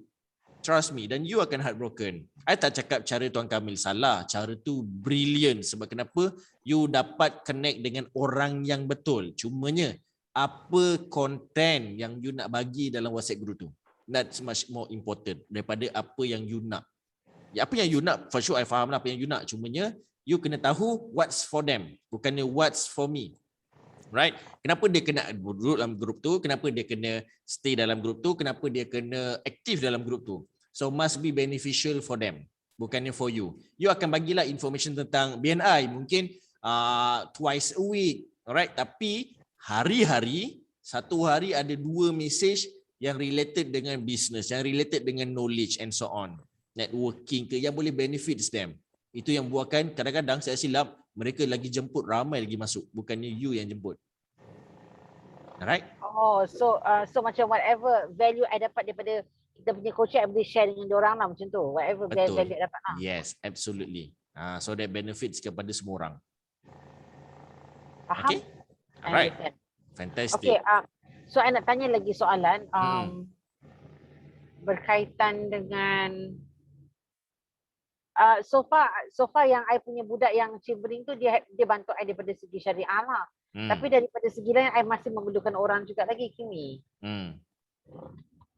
Trust me. Dan you akan heartbroken. I tak cakap cara Tuan Kamil salah. Cara tu brilliant. Sebab kenapa? You dapat connect dengan orang yang betul. Cumanya, apa content yang you nak bagi dalam WhatsApp group tu. That's much more important daripada apa yang you nak. Ya, apa yang you nak, for sure I faham lah apa yang you nak. Cumanya, you kena tahu what's for them. Bukannya what's for me. Right? Kenapa dia kena duduk dalam grup tu? Kenapa dia kena stay dalam grup tu? Kenapa dia kena aktif dalam grup tu? So must be beneficial for them. Bukannya for you. You akan bagilah information tentang BNI. Mungkin twice a week. Alright? Tapi hari-hari, satu hari ada 2 message yang related dengan business. Yang related dengan knowledge and so on. Networking ke yang boleh benefits them. Itu yang buatkan kadang-kadang saya silap mereka lagi jemput ramai lagi masuk. Bukannya you yang jemput. Alright? Oh, so macam whatever value I dapat daripada kita punya coaching, I boleh share dengan diorang lah macam tu. Whatever Betul. value I dapat lah. Yes, absolutely. So that benefits kepada semua orang. Faham? Okay? Alright. Understand. Fantastic. Okay, so I nak tanya lagi soalan. Berkaitan dengan so far yang I punya budak yang Chivering tu dia bantu I daripada segi syariah lah. Tapi daripada segi lain I masih memerlukan orang juga lagi Kimi.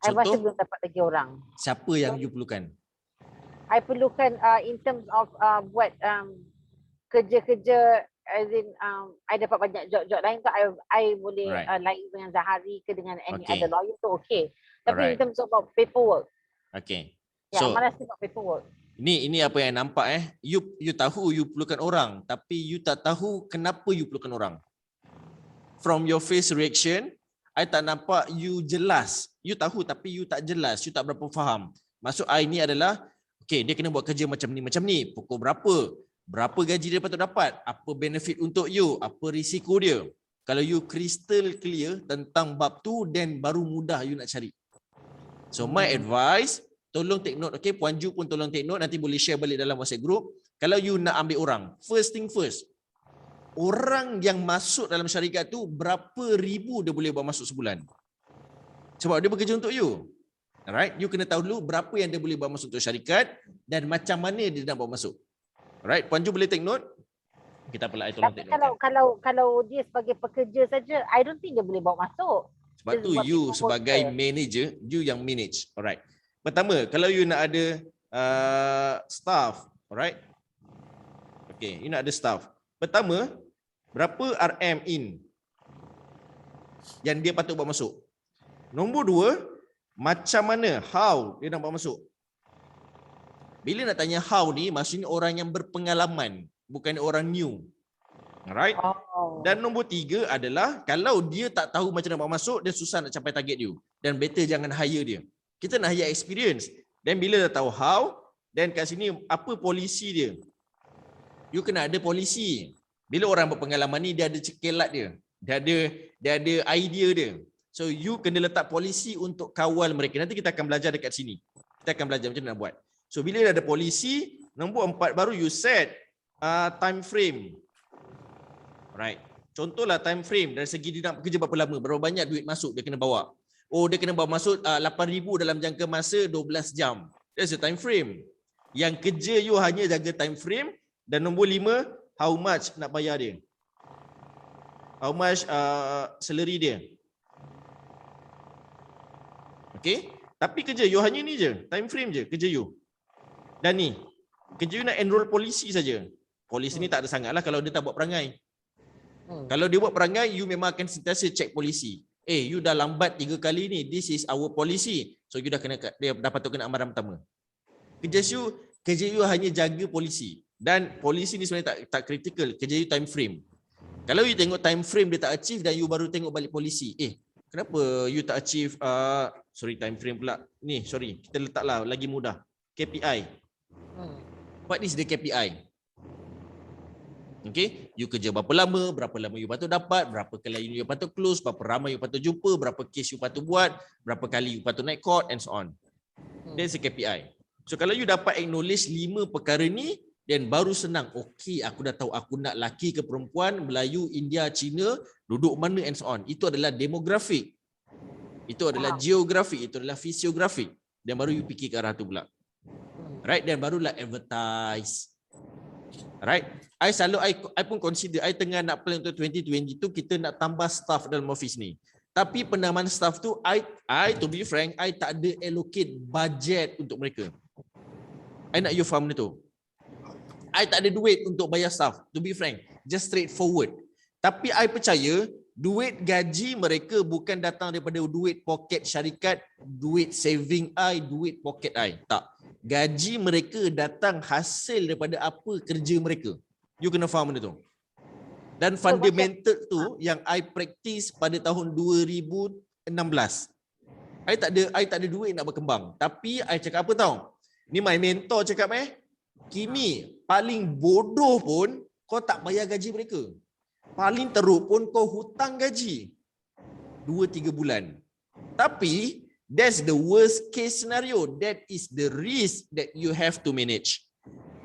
I masih belum dapat lagi orang. Siapa yang you perlukan? I perlukan in terms of buat kerja-kerja as in I dapat banyak job-job lain tu I boleh lain dengan Zahari ke dengan any other lawyer tu okay. Tapi in terms of paperwork. Okay. Ya, So malas buat paperwork. ini apa yang nampak you tahu you perlukan orang tapi you tak tahu kenapa you perlukan orang. From your face reaction, I tak nampak you jelas. You tahu tapi you tak jelas, you tak berapa faham. Maksud I ni adalah okay, dia kena buat kerja macam ni, pukul berapa gaji dia patut dapat, apa benefit untuk you, apa risiko dia. Kalau you crystal clear tentang bab tu, then baru mudah you nak cari. So my advice, tolong take note, okay? Puan Ju pun tolong take note, nanti boleh share balik dalam WhatsApp group. Kalau you nak ambil orang, first thing first, orang yang masuk dalam syarikat tu, berapa ribu dia boleh bawa masuk sebulan? Sebab dia bekerja untuk you. Alright, you kena tahu dulu berapa yang dia boleh bawa masuk untuk syarikat dan macam mana dia nak bawa masuk. Alright, Puan Ju boleh take note? Kita pula tolong take note. Kalau dia sebagai pekerja saja, I don't think dia boleh bawa masuk. Sebab tu you sebagai manager, you yang manage. Alright. Pertama, kalau you nak ada staff, alright? Okay, you nak ada staff. Pertama, berapa RM in yang dia patut bawa masuk? Nombor 2, macam mana, how dia nak bawa masuk? Bila nak tanya how ni, maksudnya orang yang berpengalaman, bukan orang new. Alright? Dan nombor 3 adalah, kalau dia tak tahu macam nak bawa masuk, dia susah nak capai target you. Dan better jangan hire dia. Kita nak hire experience. Dan bila dah tahu how, dan kat sini apa polisi dia? You kena ada polisi. Bila orang berpengalaman ni, dia ada cekelat dia. Dia ada idea dia. So you kena letak polisi untuk kawal mereka. Nanti kita akan belajar dekat sini. Kita akan belajar macam mana nak buat. So bila dah ada polisi, nombor 4 baru you set time frame. Right. Contohlah time frame dari segi dia nak bekerja berapa lama, berapa banyak duit masuk dia kena bawa. Oh, dia kena bawa masuk 8,000 dalam jangka masa 12 jam. That's the time frame. Yang kerja you hanya jaga time frame. Dan nombor 5, how much nak bayar dia. How much salary dia. Okay. Tapi kerja you hanya ni je. Time frame je kerja you. Dan ni. Kerja you nak enroll polisi saja. Polisi ni tak ada sangat lah kalau dia tak buat perangai. Kalau dia buat perangai, you memang akan sentiasa check polisi. You dah lambat 3 kali ni. This is our policy. So you dah patut kena amaran pertama. Kerja you hanya jaga polisi. Dan polisi ni sebenarnya tak critical. Kerja you time frame. Kalau you tengok time frame dia tak achieve dan you baru tengok balik polisi. Kenapa you tak achieve time frame pula. Kita letaklah lagi mudah. KPI. What is the KPI? Okay, you kerja berapa lama you patut dapat, berapa kali you patut close, berapa ramai you patut jumpa, berapa case you patut buat, berapa kali you patut naik court and so on. That's the KPI. So kalau you dapat acknowledge 5 perkara ni, then baru senang. Okay, aku dah tahu aku nak laki ke perempuan, Melayu, India, Cina, duduk mana and so on. Itu adalah demografik. Itu adalah geografik, itu adalah fisiografik. Dan baru you fikir ke arah tu pula. Right? Dan barulah advertise. Right? I selalu, I pun consider, I tengah nak plan untuk 2020 tu, kita nak tambah staff dalam office ni. Tapi penambahan staff tu, I to be frank, I tak ada allocate budget untuk mereka. I nak you faham benda tu. I tak ada duit untuk bayar staff, to be frank. Just straightforward. Tapi I percaya, duit gaji mereka bukan datang daripada duit poket syarikat, duit saving I, duit poket I. Tak. Gaji mereka datang hasil daripada apa kerja mereka. You kena faham benda tu. Dan fundamental tu yang I practice pada tahun 2016. I tak ada duit nak berkembang. Tapi I cakap apa tahu? Ni my mentor cakap Kimi, paling bodoh pun kau tak bayar gaji mereka. Paling teruk pun kau hutang gaji 2-3 bulan. Tapi that's the worst case scenario. That is the risk that you have to manage.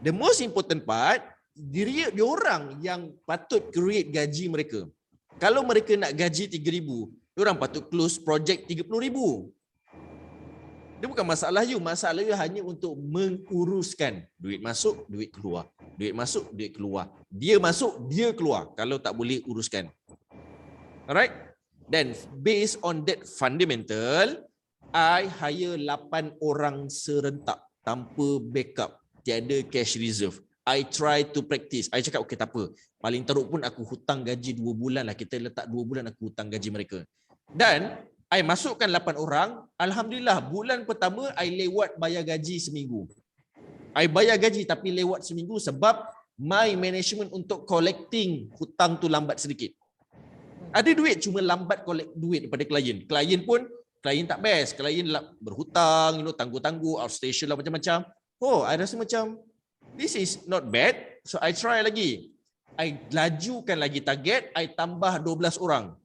The most important part, dia orang yang patut create gaji mereka. Kalau mereka nak gaji 3,000, orang patut close project 30,000. Dia bukan masalah you. Masalah you hanya untuk menguruskan. Duit masuk, duit keluar. Duit masuk, duit keluar. Dia masuk, dia keluar. Kalau tak boleh uruskan. Alright? Then based on that fundamental, I hire 8 orang serentak tanpa backup. Tiada cash reserve. I try to practice. I cakap okay tak apa. Paling teruk pun aku hutang gaji 2 bulan lah. Kita letak 2 bulan aku hutang gaji mereka. Dan I masukkan 8 orang. Alhamdulillah bulan pertama I lewat bayar gaji seminggu. I bayar gaji tapi lewat seminggu sebab my management untuk collecting hutang tu lambat sedikit. Ada duit cuma lambat collect duit daripada klien. Klien tak best. Klien berhutang, tangguh-tangguh, outstation lah macam-macam. Oh, I rasa macam this is not bad. So I try lagi. I lajukan lagi target, I tambah 12 orang.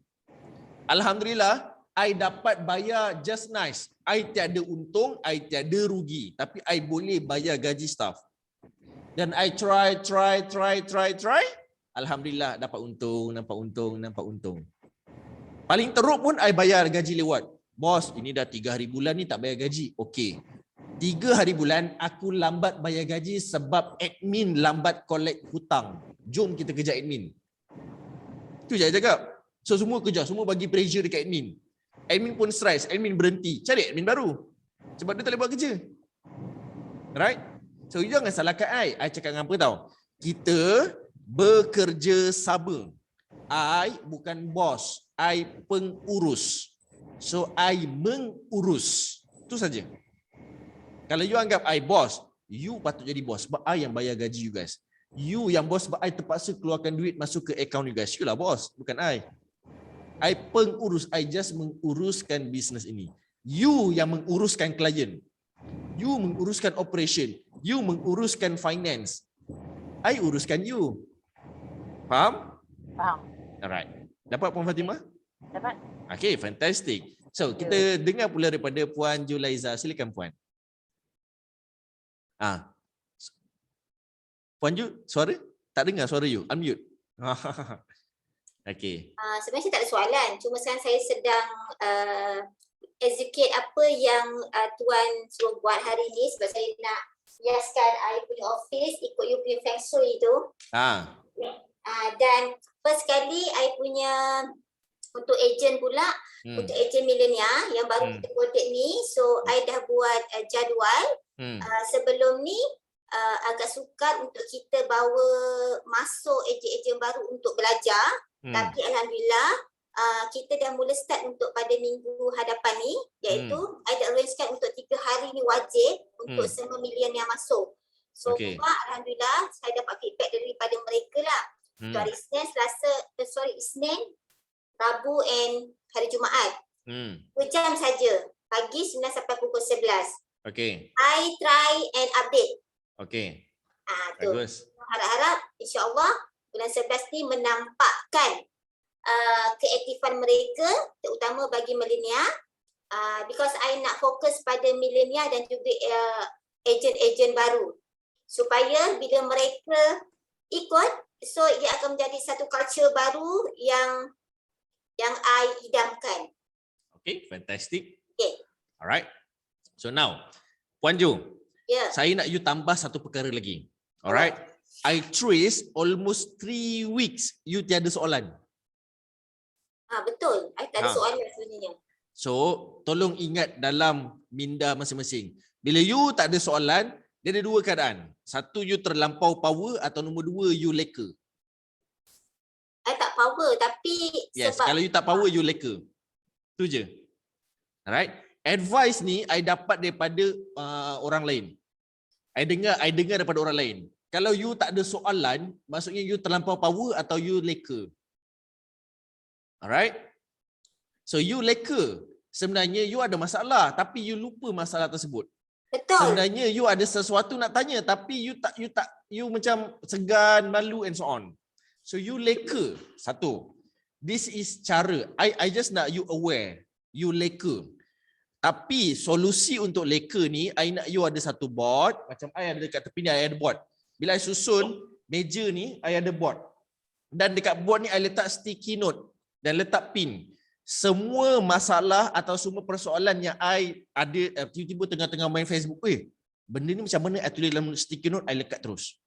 Alhamdulillah, I dapat bayar just nice. I tiada untung, I tiada rugi. Tapi I boleh bayar gaji staff. Dan I try. Alhamdulillah dapat untung, nampak untung. Paling teruk pun I bayar gaji lewat. Bos, ini dah 3 hari bulan ni tak bayar gaji. Okey. 3 hari bulan aku lambat bayar gaji sebab admin lambat collect hutang. Jom kita kejar admin. Itu je saya cakap. So semua kejar, semua bagi pressure dekat admin. Admin pun stress, admin berhenti. Cari admin baru. Sebab dia tak boleh buat kerja. Right? So you jangan salahkan I. I cakap dengan apa tahu? Kita bekerja sama. I bukan bos. I pengurus. So I mengurus. Itu saja. Kalau you anggap I bos, you patut jadi bos. Sebab I yang bayar gaji you guys. You yang bos sebab I terpaksa keluarkan duit masuk ke account you guys. You lah bos, bukan I. I pengurus, I just menguruskan bisnes ini. You yang menguruskan klien. You menguruskan operation. You menguruskan finance. I uruskan you. Faham? Faham. Alright. Dapat Puan Fatimah? Dapat. Okay, fantastic. So, kita dengar pula daripada Puan Julaiza. Silakan Puan. Puan Ju, suara? Tak dengar suara you. Unmute. Okay. Sebenarnya saya tak ada soalan. Cuma sekarang saya sedang execute apa yang Tuan suruh buat hari ni sebab saya nak hiaskan I punya office ikut you punya feng shui tu. Dan first kali I punya untuk ejen pula, untuk ejen milenial yang baru kita project ni. So I dah buat jadual. Sebelum ni agak sukar untuk kita bawa masuk ejen-ejen baru untuk belajar. Tapi alhamdulillah kita dah mula start untuk pada minggu hadapan ni, iaitu I dah arrangekan untuk 3 hari ni wajib untuk semua milenial masuk. So alhamdulillah saya dapat feedback daripada mereka lah. Hari Isnin, Isnin, Rabu and hari Jumaat. 2 jam saja. Pagi 9 sampai pukul 11. Okay. I try and update. Okay. Bagus. Harap-harap insya-Allah bulan 11 ni menampakkan keaktifan mereka terutama bagi milenial, because I nak fokus pada milenial dan juga ejen-ejen baru supaya bila mereka ikut, so ia akan menjadi satu culture baru yang I idamkan. Okay, fantastic. Okay. Alright. So now, Puan Ju, Ya. saya nak you tambah satu perkara lagi. Alright? I trace almost 3 weeks you tiada soalan. Betul. I tak ada Ha. soalan sebenarnya. So, tolong ingat dalam minda masing-masing. Bila you tak ada soalan, dia ada dua keadaan. Satu, you terlampau power, atau nombor dua, you leka. I tak power tapi Yes, sebab kalau you tak power, you leka. Itu je. Alright? Advice ni I dapat daripada orang lain. I dengar daripada orang lain. Kalau you tak ada soalan, maksudnya you terlampau power atau you leka. Alright? So you leka. Sebenarnya you ada masalah tapi you lupa masalah tersebut. betul. Sebenarnya you ada sesuatu nak tanya tapi you macam segan, malu and so on. So you leka. Satu. This is cara. I just nak you aware. You leka. Tapi solusi untuk leka ni, I nak you ada satu board. Macam I ada dekat tepi ni, I ada board. Bila I susun meja ni, I ada board. Dan dekat board ni, I letak sticky note dan letak pin. Semua masalah atau semua persoalan yang I ada, tiba-tiba tengah-tengah main Facebook, benda ni macam mana I tulis dalam sticky note, I lekat terus.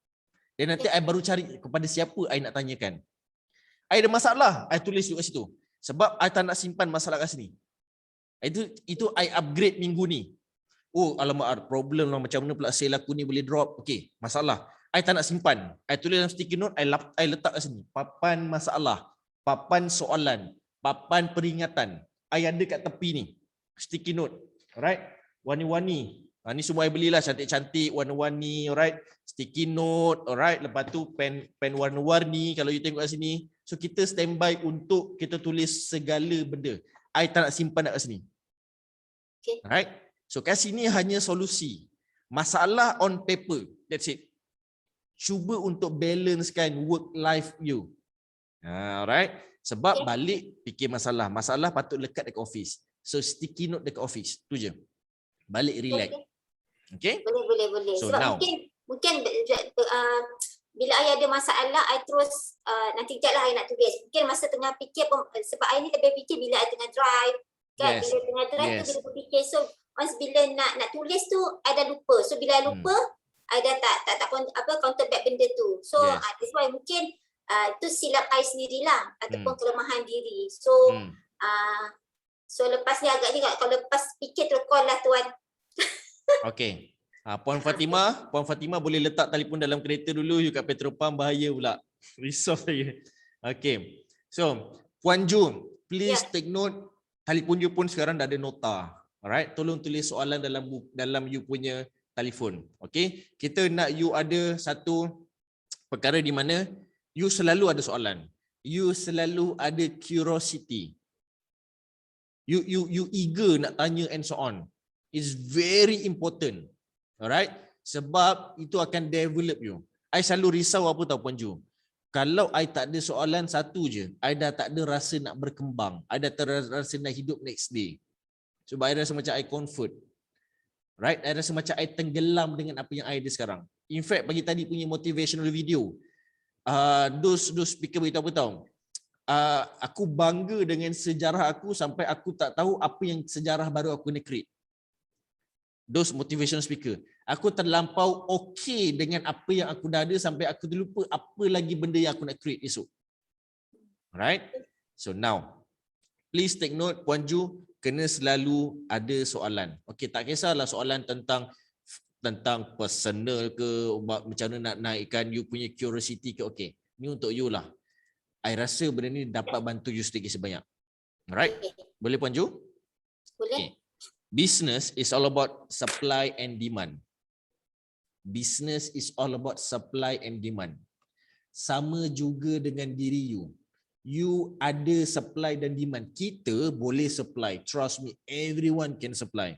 Dan nanti I baru cari kepada siapa I nak tanyakan. I ada masalah, I tulis kat situ. Sebab I tak nak simpan masalah kat sini. Itu I upgrade minggu ni. Oh, alamak, problem lah, macam mana pula sale aku ni boleh drop. Okey, masalah. I tak nak simpan. I tulis dalam sticky note, I letak kat sini. Papan masalah, papan soalan, papan peringatan. I ada kat tepi ni. Sticky note. Alright? Warni-warni. Ni semua I belilah, cantik-cantik, warna-warni, alright? Sticky note, alright? Lepas tu pen warna-warni kalau you tengok kat sini. So kita standby untuk kita tulis segala benda. I tak nak simpan kat sini. Okay. Alright? So kat sini hanya solusi. Masalah on paper. That's it. Cuba untuk balancekan work life you. Alright? Sebab balik fikir masalah. Masalah patut lekat dekat office. So sticky note dekat office. Tu je. Balik relax. Okay? Boleh. So Sebab now, mungkin bila I ada masalah, I terus nanti kejap lah I nak tulis. Mungkin masa tengah fikir pun, sebab I ni lebih fikir bila I tengah drive. Kan? Yes. Bila tengah drive Yes. tu bila berfikir. So once bila nak tulis tu, I dah lupa. So bila I lupa, I dah tak counter back benda tu. So Yes. that's why mungkin itu silap I sendirilah ataupun kelemahan diri. So so lepas ni agak juga kalau lepas fikir terus call lah tuan. okay. Puan Fatimah boleh letak telefon dalam kereta dulu, you kat petrol pump, bahaya pula. Risau saya. Okay. So, Puan Ju, please take note, telefon you pun sekarang dah ada nota. Alright, tolong tulis soalan dalam you punya telefon. Okay, kita nak you ada satu perkara di mana you selalu ada soalan. You selalu ada curiosity. You eager nak tanya and so on. It's very important. Alright? Sebab itu akan develop you. I selalu risau apa tahu Puan Ju? Kalau I tak ada soalan satu je, I dah tak ada rasa nak berkembang. I dah tak ada rasa nak hidup next day. Sebab I rasa macam I comfort. Right? I rasa macam I tenggelam dengan apa yang I ada sekarang. In fact, pagi tadi punya motivational video, those speaker beritahu apa tahu? Aku bangga dengan sejarah aku sampai aku tak tahu apa yang sejarah baru aku nak create. Those motivational speaker. Aku terlampau okay dengan apa yang aku dah ada sampai aku terlupa apa lagi benda yang aku nak create esok. Alright? So now, please take note, Puan Ju, kena selalu ada soalan. Okay, tak kisahlah soalan tentang personal ke, macam mana nak naikkan you punya curiosity ke, okay. Ni untuk you lah. I rasa benda ni dapat bantu you sedikit sebanyak. Alright? Boleh Puan Ju? Boleh. Okay. Business is all about supply and demand. Business is all about supply and demand. Sama juga dengan diri you. You ada supply dan demand. Kita boleh supply. Trust me, everyone can supply.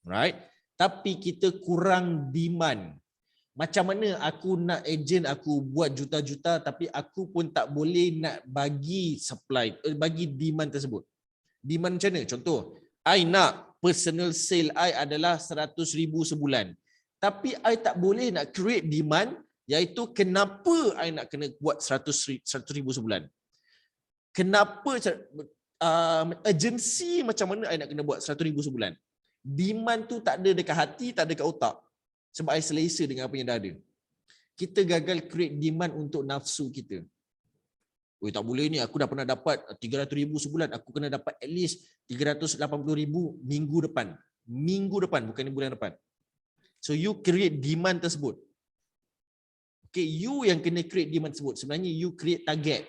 Right? Tapi kita kurang demand. Macam mana aku nak agent aku buat juta-juta tapi aku pun tak boleh nak bagi supply, bagi demand tersebut. Demand macam mana? Contoh, I nak personal sale I adalah 100,000 sebulan. Tapi I tak boleh nak create demand, iaitu kenapa I nak kena buat 100,000 sebulan. Kenapa agensi macam mana I nak kena buat 100,000 sebulan. Demand tu tak ada dekat hati, tak ada dekat otak. Sebab I selesa dengan apa yang dah ada. Kita gagal create demand untuk nafsu kita. Oh, tak boleh ni, aku dah pernah dapat 300,000 sebulan, aku kena dapat at least 380,000 minggu depan. Minggu depan, bukan bulan depan. So you create demand tersebut. Okay, you yang kena create demand tersebut. Sebenarnya you create target.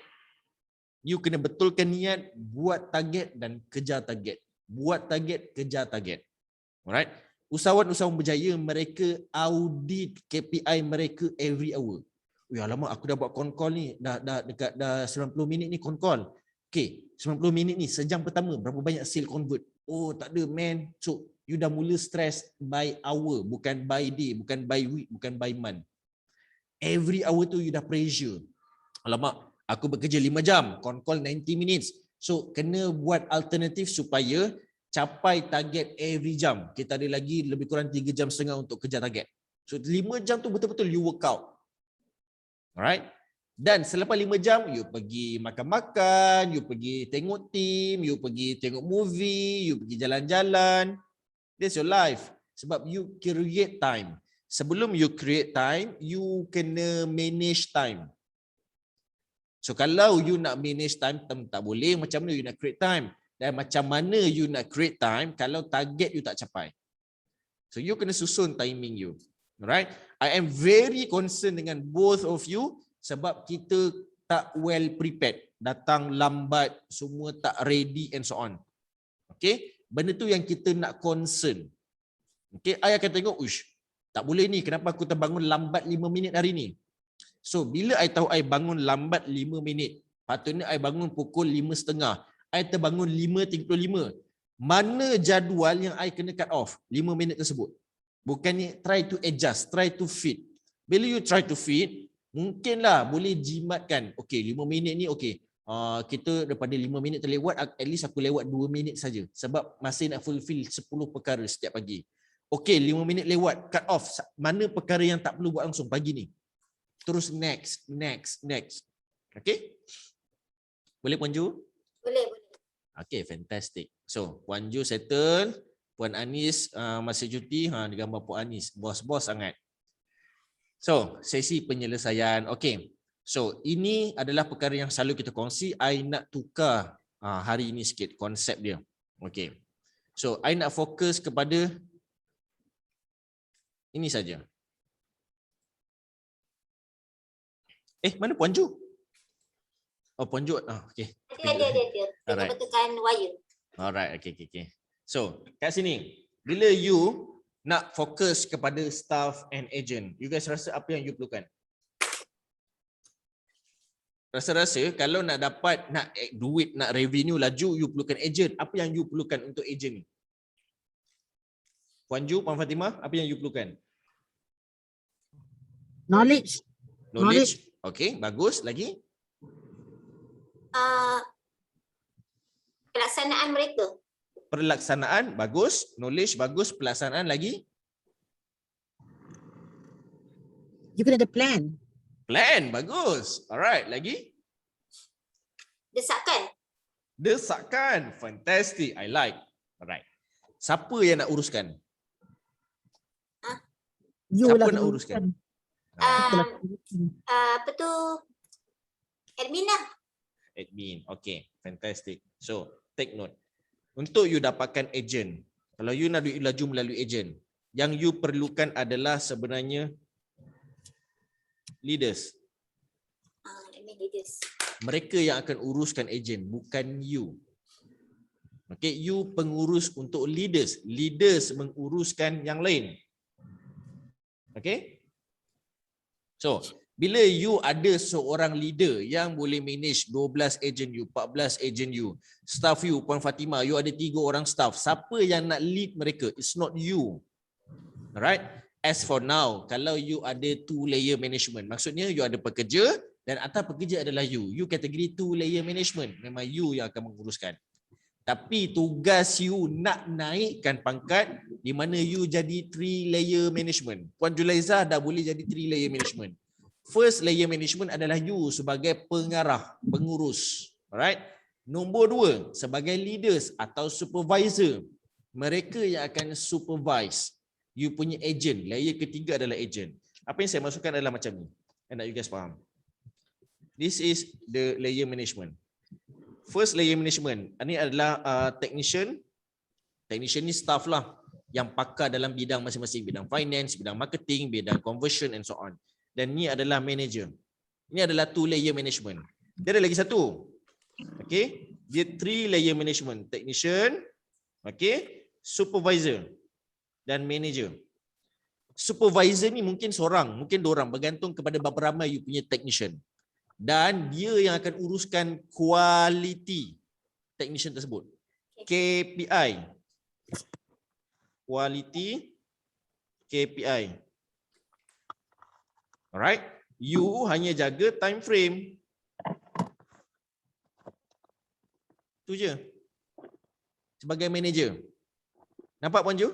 You kena betulkan niat, buat target dan kejar target. Buat target, kejar target. Alright? Usahawan-usahawan berjaya, mereka audit KPI mereka every hour. Wih, alamak, aku dah buat call ni, dah dekat 90 minit ni call. Okay, 90 minit ni sejam pertama berapa banyak sale convert? Oh, tak ada man. So, you dah mula stress by hour, bukan by day, bukan by week, bukan by month. Every hour tu you dah pressure. Alamak, aku bekerja 5 jam, call 90 minutes. So, kena buat alternatif supaya capai target every jam. Kita ada lagi lebih kurang 3 jam setengah untuk kejar target. So, 5 jam tu betul-betul you work out. Alright? Dan selepas 5 jam, you pergi makan-makan, you pergi tengok team, you pergi tengok movie, you pergi jalan-jalan. That's your life. Sebab you create time. Sebelum you create time, you kena manage time. So kalau you nak manage time, tak boleh. Macam mana you nak create time? Dan macam mana you nak create time kalau target you tak capai? So you kena susun timing you. Alright? I am very concerned dengan both of you sebab kita tak well prepared. Datang lambat, semua tak ready and so on. Okay? Benda tu yang kita nak concern. Okay? I akan tengok, uish, tak boleh ni. Kenapa aku terbangun lambat 5 minit hari ni? So, bila I tahu I bangun lambat 5 minit, patutnya I bangun pukul 5.30. I terbangun 5.35. Mana jadual yang I kena cut off 5 minit tersebut? Bukannya try to adjust, try to fit. Bila you try to fit, mungkinlah boleh jimatkan. Okay, 5 minit ni okay. Kita daripada 5 minit terlewat, at least aku lewat 2 minit saja. Sebab masih nak fulfill 10 perkara setiap pagi. Okay, 5 minit lewat, cut off. Mana perkara yang tak perlu buat langsung pagi ni? Terus next. Okay? Boleh Puan Ju? Boleh. Okay, fantastic. So, Puan Ju settle. Puan Anis masih cuti. Dia gambar Puan Anis. Bos-bos sangat. So, sesi penyelesaian. Okay. So, ini adalah perkara yang selalu kita kongsi. I nak tukar hari ini sikit konsep dia. Okay. So, I nak fokus kepada ini saja. Mana Puan Ju? Oh, Puan Ju. Okay. Ada. Tengah betulkan wire. Alright, okay. So, kat sini, bila you nak fokus kepada staff and agent, you guys rasa apa yang you perlukan? Rasa-rasa kalau nak dapat, nak duit, nak revenue laju, you perlukan agent. Apa yang you perlukan untuk agent ni? Puan Ju, Puan Fatimah, apa yang you perlukan? Knowledge. Okay, bagus. Lagi? Pelaksanaan mereka. Pelaksanaan, bagus. Knowledge, bagus. Pelaksanaan lagi? You kena ada plan. Plan, bagus. Alright, lagi? Desakan, fantastic. I like. Alright. Siapa yang nak uruskan? Siapa nak uruskan? Apa tu? Admin lah. Admin. Okay, fantastic. So, take note. Untuk you dapatkan agent, kalau you nak duit laju melalui agent, yang you perlukan adalah sebenarnya leaders. Admin leaders. Mereka yang akan uruskan agent, bukan you. Okay, you pengurus untuk leaders. Leaders menguruskan yang lain. Okay? So, bila you ada seorang leader yang boleh manage 12 agent you, 14 agent you, staff you, Puan Fatimah, you ada 3 orang staff. Siapa yang nak lead mereka? It's not you. Alright? As for now, kalau you ada 2-layer management, maksudnya you ada pekerja dan atas pekerja adalah you. You kategori 2-layer management. Memang you yang akan menguruskan. Tapi tugas you nak naikkan pangkat di mana you jadi 3-layer management. Puan Julaiza dah boleh jadi 3-layer management. First layer management adalah you sebagai pengarah, pengurus. Alright? Nombor 2, sebagai leaders atau supervisor. Mereka yang akan supervise. You punya agent. Layer ketiga adalah agent. Apa yang saya masukkan adalah macam ni. And that you guys faham. This is the layer management. First layer management. Ini adalah technician. Technician ni staff lah. Yang pakar dalam bidang masing-masing. Bidang finance, bidang marketing, bidang conversion and so on. Dan ni adalah manager. Ini adalah 2 layer management. Dia ada lagi satu. Okay. Dia 3 layer management. Technician. Okay. Supervisor. Dan manager. Supervisor ni mungkin seorang, mungkin 2 orang, bergantung kepada berapa ramai you punya technician. Dan dia yang akan uruskan quality technician tersebut. KPI. Quality KPI. Alright. You hanya jaga time frame. Itu je. Sebagai manager. Nampak Puan Ju?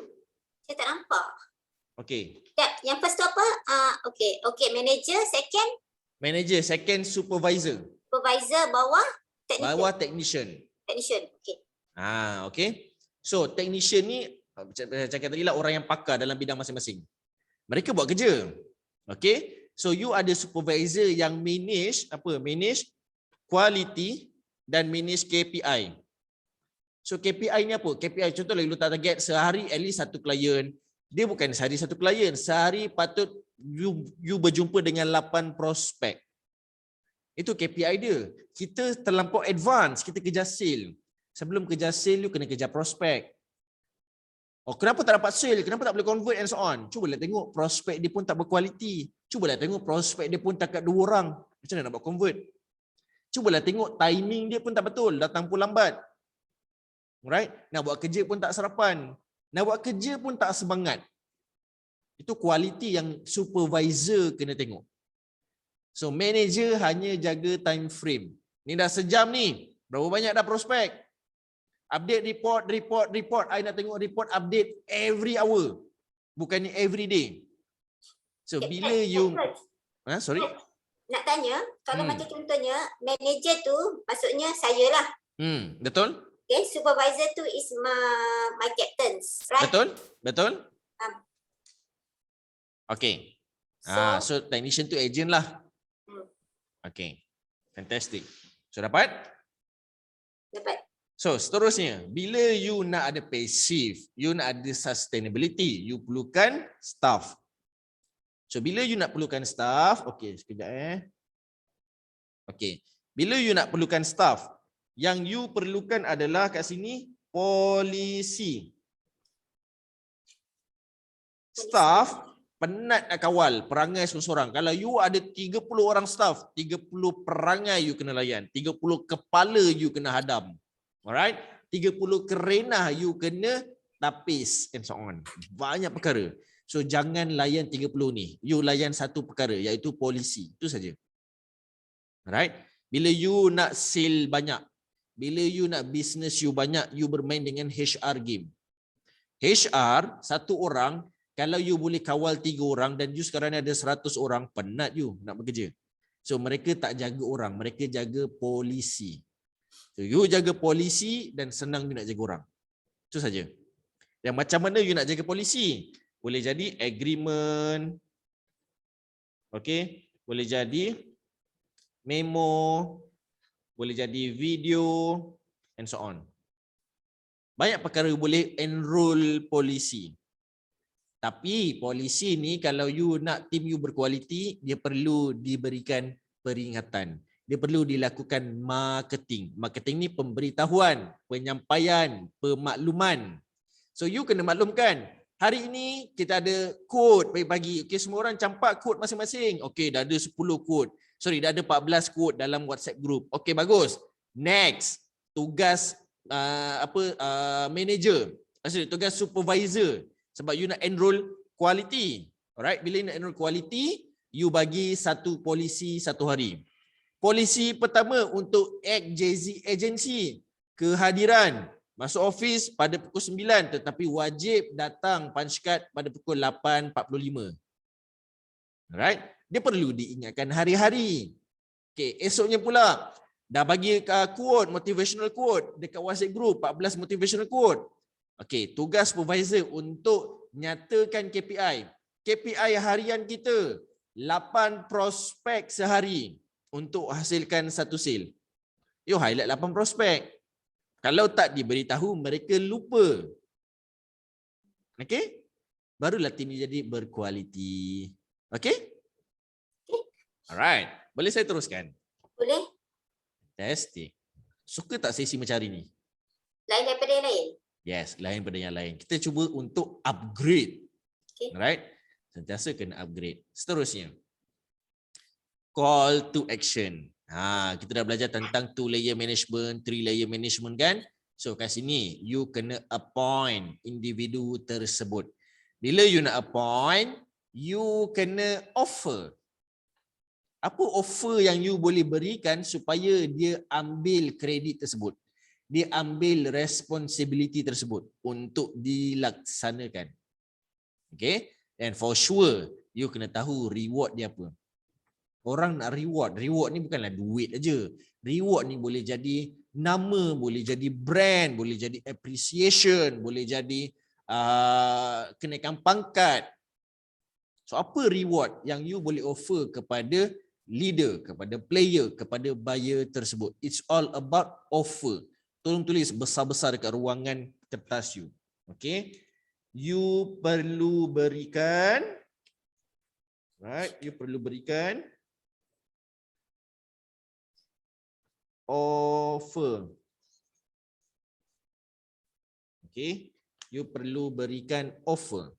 Saya tak nampak. Okey. Yang first tu apa? Okay, manager, second Manager, second supervisor. supervisor, bawah technician. Bawah technician. Technician. Okay. Okay. So technician ni saya cakap tadi lah orang yang pakar dalam bidang masing-masing. Mereka buat kerja. Okay. So you ada supervisor yang manage apa? Manage quality dan manage KPI. So KPI ni apa? KPI contohlah you letak target sehari at least 1 klien. Dia bukan sehari 1 klien. Sehari patut you berjumpa dengan 8 prospek. Itu KPI dia. Kita terlampau advance, kita kejar sale. Sebelum kejar sale, you kena kejar prospek. Oh, kenapa tak dapat sale? Kenapa tak boleh convert and so on? Cubalah tengok prospek dia pun tak berkualiti. Cubalah tengok prospek dia pun takat 2 orang. Macam mana nak buat convert? Cubalah tengok timing dia pun tak betul, datang pun lambat. Alright? Nak buat kerja pun tak sarapan. Nak buat kerja pun tak semangat. Itu kualiti yang supervisor kena tengok. So manager hanya jaga time frame. Ni dah sejam ni. Berapa banyak dah prospek? Update report. I nak tengok report update every hour. Bukannya every day. So bila you sorry. Nak tanya, kalau macam contohnya manager tu maksudnya saya lah. Betul? Okay, supervisor tu is my captains, right? Betul? Okay. So technician tu agent lah. Okay. Fantastic. So dapat? Dapat. So seterusnya, bila you nak ada passive, you nak ada sustainability, you perlukan staff. So bila you nak perlukan staff, okay, sekejap Okay. Bila you nak perlukan staff, yang you perlukan adalah kat sini polisi. Staff penat nak kawal perangai seorang-seorang. Kalau you ada 30 orang staff, 30 perangai you kena layan, 30 kepala you kena hadam. Alright? 30 kerenah you kena tapis and so on. Banyak perkara. So jangan layan 30 ni. You layan satu perkara iaitu polisi. Itu saja. Alright? Bila you nak sale banyak, bila you nak business you banyak, you bermain dengan HR game. HR satu orang, kalau you boleh kawal 3 orang dan you sekarang ada 100 orang, penat you nak bekerja. So mereka tak jaga orang, mereka jaga polisi. So you jaga polisi dan senang you nak jaga orang. Itu saja. Yang macam mana you nak jaga polisi? Boleh jadi agreement. Okay. Boleh jadi memo. Boleh jadi video and so on. Banyak perkara boleh enroll polisi. Tapi polisi ni kalau you nak tim you berkualiti, dia perlu diberikan peringatan. Dia perlu dilakukan marketing. Marketing ni pemberitahuan, penyampaian, pemakluman. So you kena maklumkan. Hari ini kita ada kod pagi-pagi. Okey, semua orang campak kod masing-masing. Okey, dah ada 10 kod. Sorry, dah ada 14 kod dalam WhatsApp group. Okey, bagus. Next, tugas manager. Maksudnya tugas supervisor. Sebab you nak enroll quality. Alright, bila you nak enroll quality, you bagi satu polisi 1 hari. Polisi pertama untuk JZ agency, kehadiran, masuk office pada pukul 9 tetapi wajib datang punch card pada pukul 8.45. Alright, dia perlu diingatkan hari-hari. Okay, esoknya pula dah bagi quote, motivational quote dekat WhatsApp group, 14 motivational quote. Okey, tugas supervisor untuk nyatakan KPI. KPI harian kita 8 prospek sehari untuk hasilkan satu sale. You highlight 8 prospek. Kalau tak diberitahu, mereka lupa. Okey? Barulah tim ini jadi berkualiti. Okey? Alright. Boleh saya teruskan? Boleh? Fantastic. Suka tak sesi macam hari ni? Lain daripada yang lain? Yes, lain pada yang lain. Kita cuba untuk upgrade. Okay. Alright? Sentiasa kena upgrade. Seterusnya. Call to action. Kita dah belajar tentang 2 layer management, 3 layer management kan? So kat sini, you kena appoint individu tersebut. Bila you nak appoint, you kena offer. Apa offer yang you boleh berikan supaya dia ambil kredit tersebut? Dia ambil responsibility tersebut untuk dilaksanakan. Okay? And for sure, you kena tahu reward dia apa. Orang nak reward. Reward ni bukanlah duit aja. Reward ni boleh jadi nama, boleh jadi brand, boleh jadi appreciation, boleh jadi kenaikan pangkat. So apa reward yang you boleh offer kepada leader, kepada player, kepada buyer tersebut? It's all about offer. Tolong tulis besar-besar dekat ruangan kertas you. Okay? You perlu berikan, right? You perlu berikan offer. Okay? You perlu berikan offer.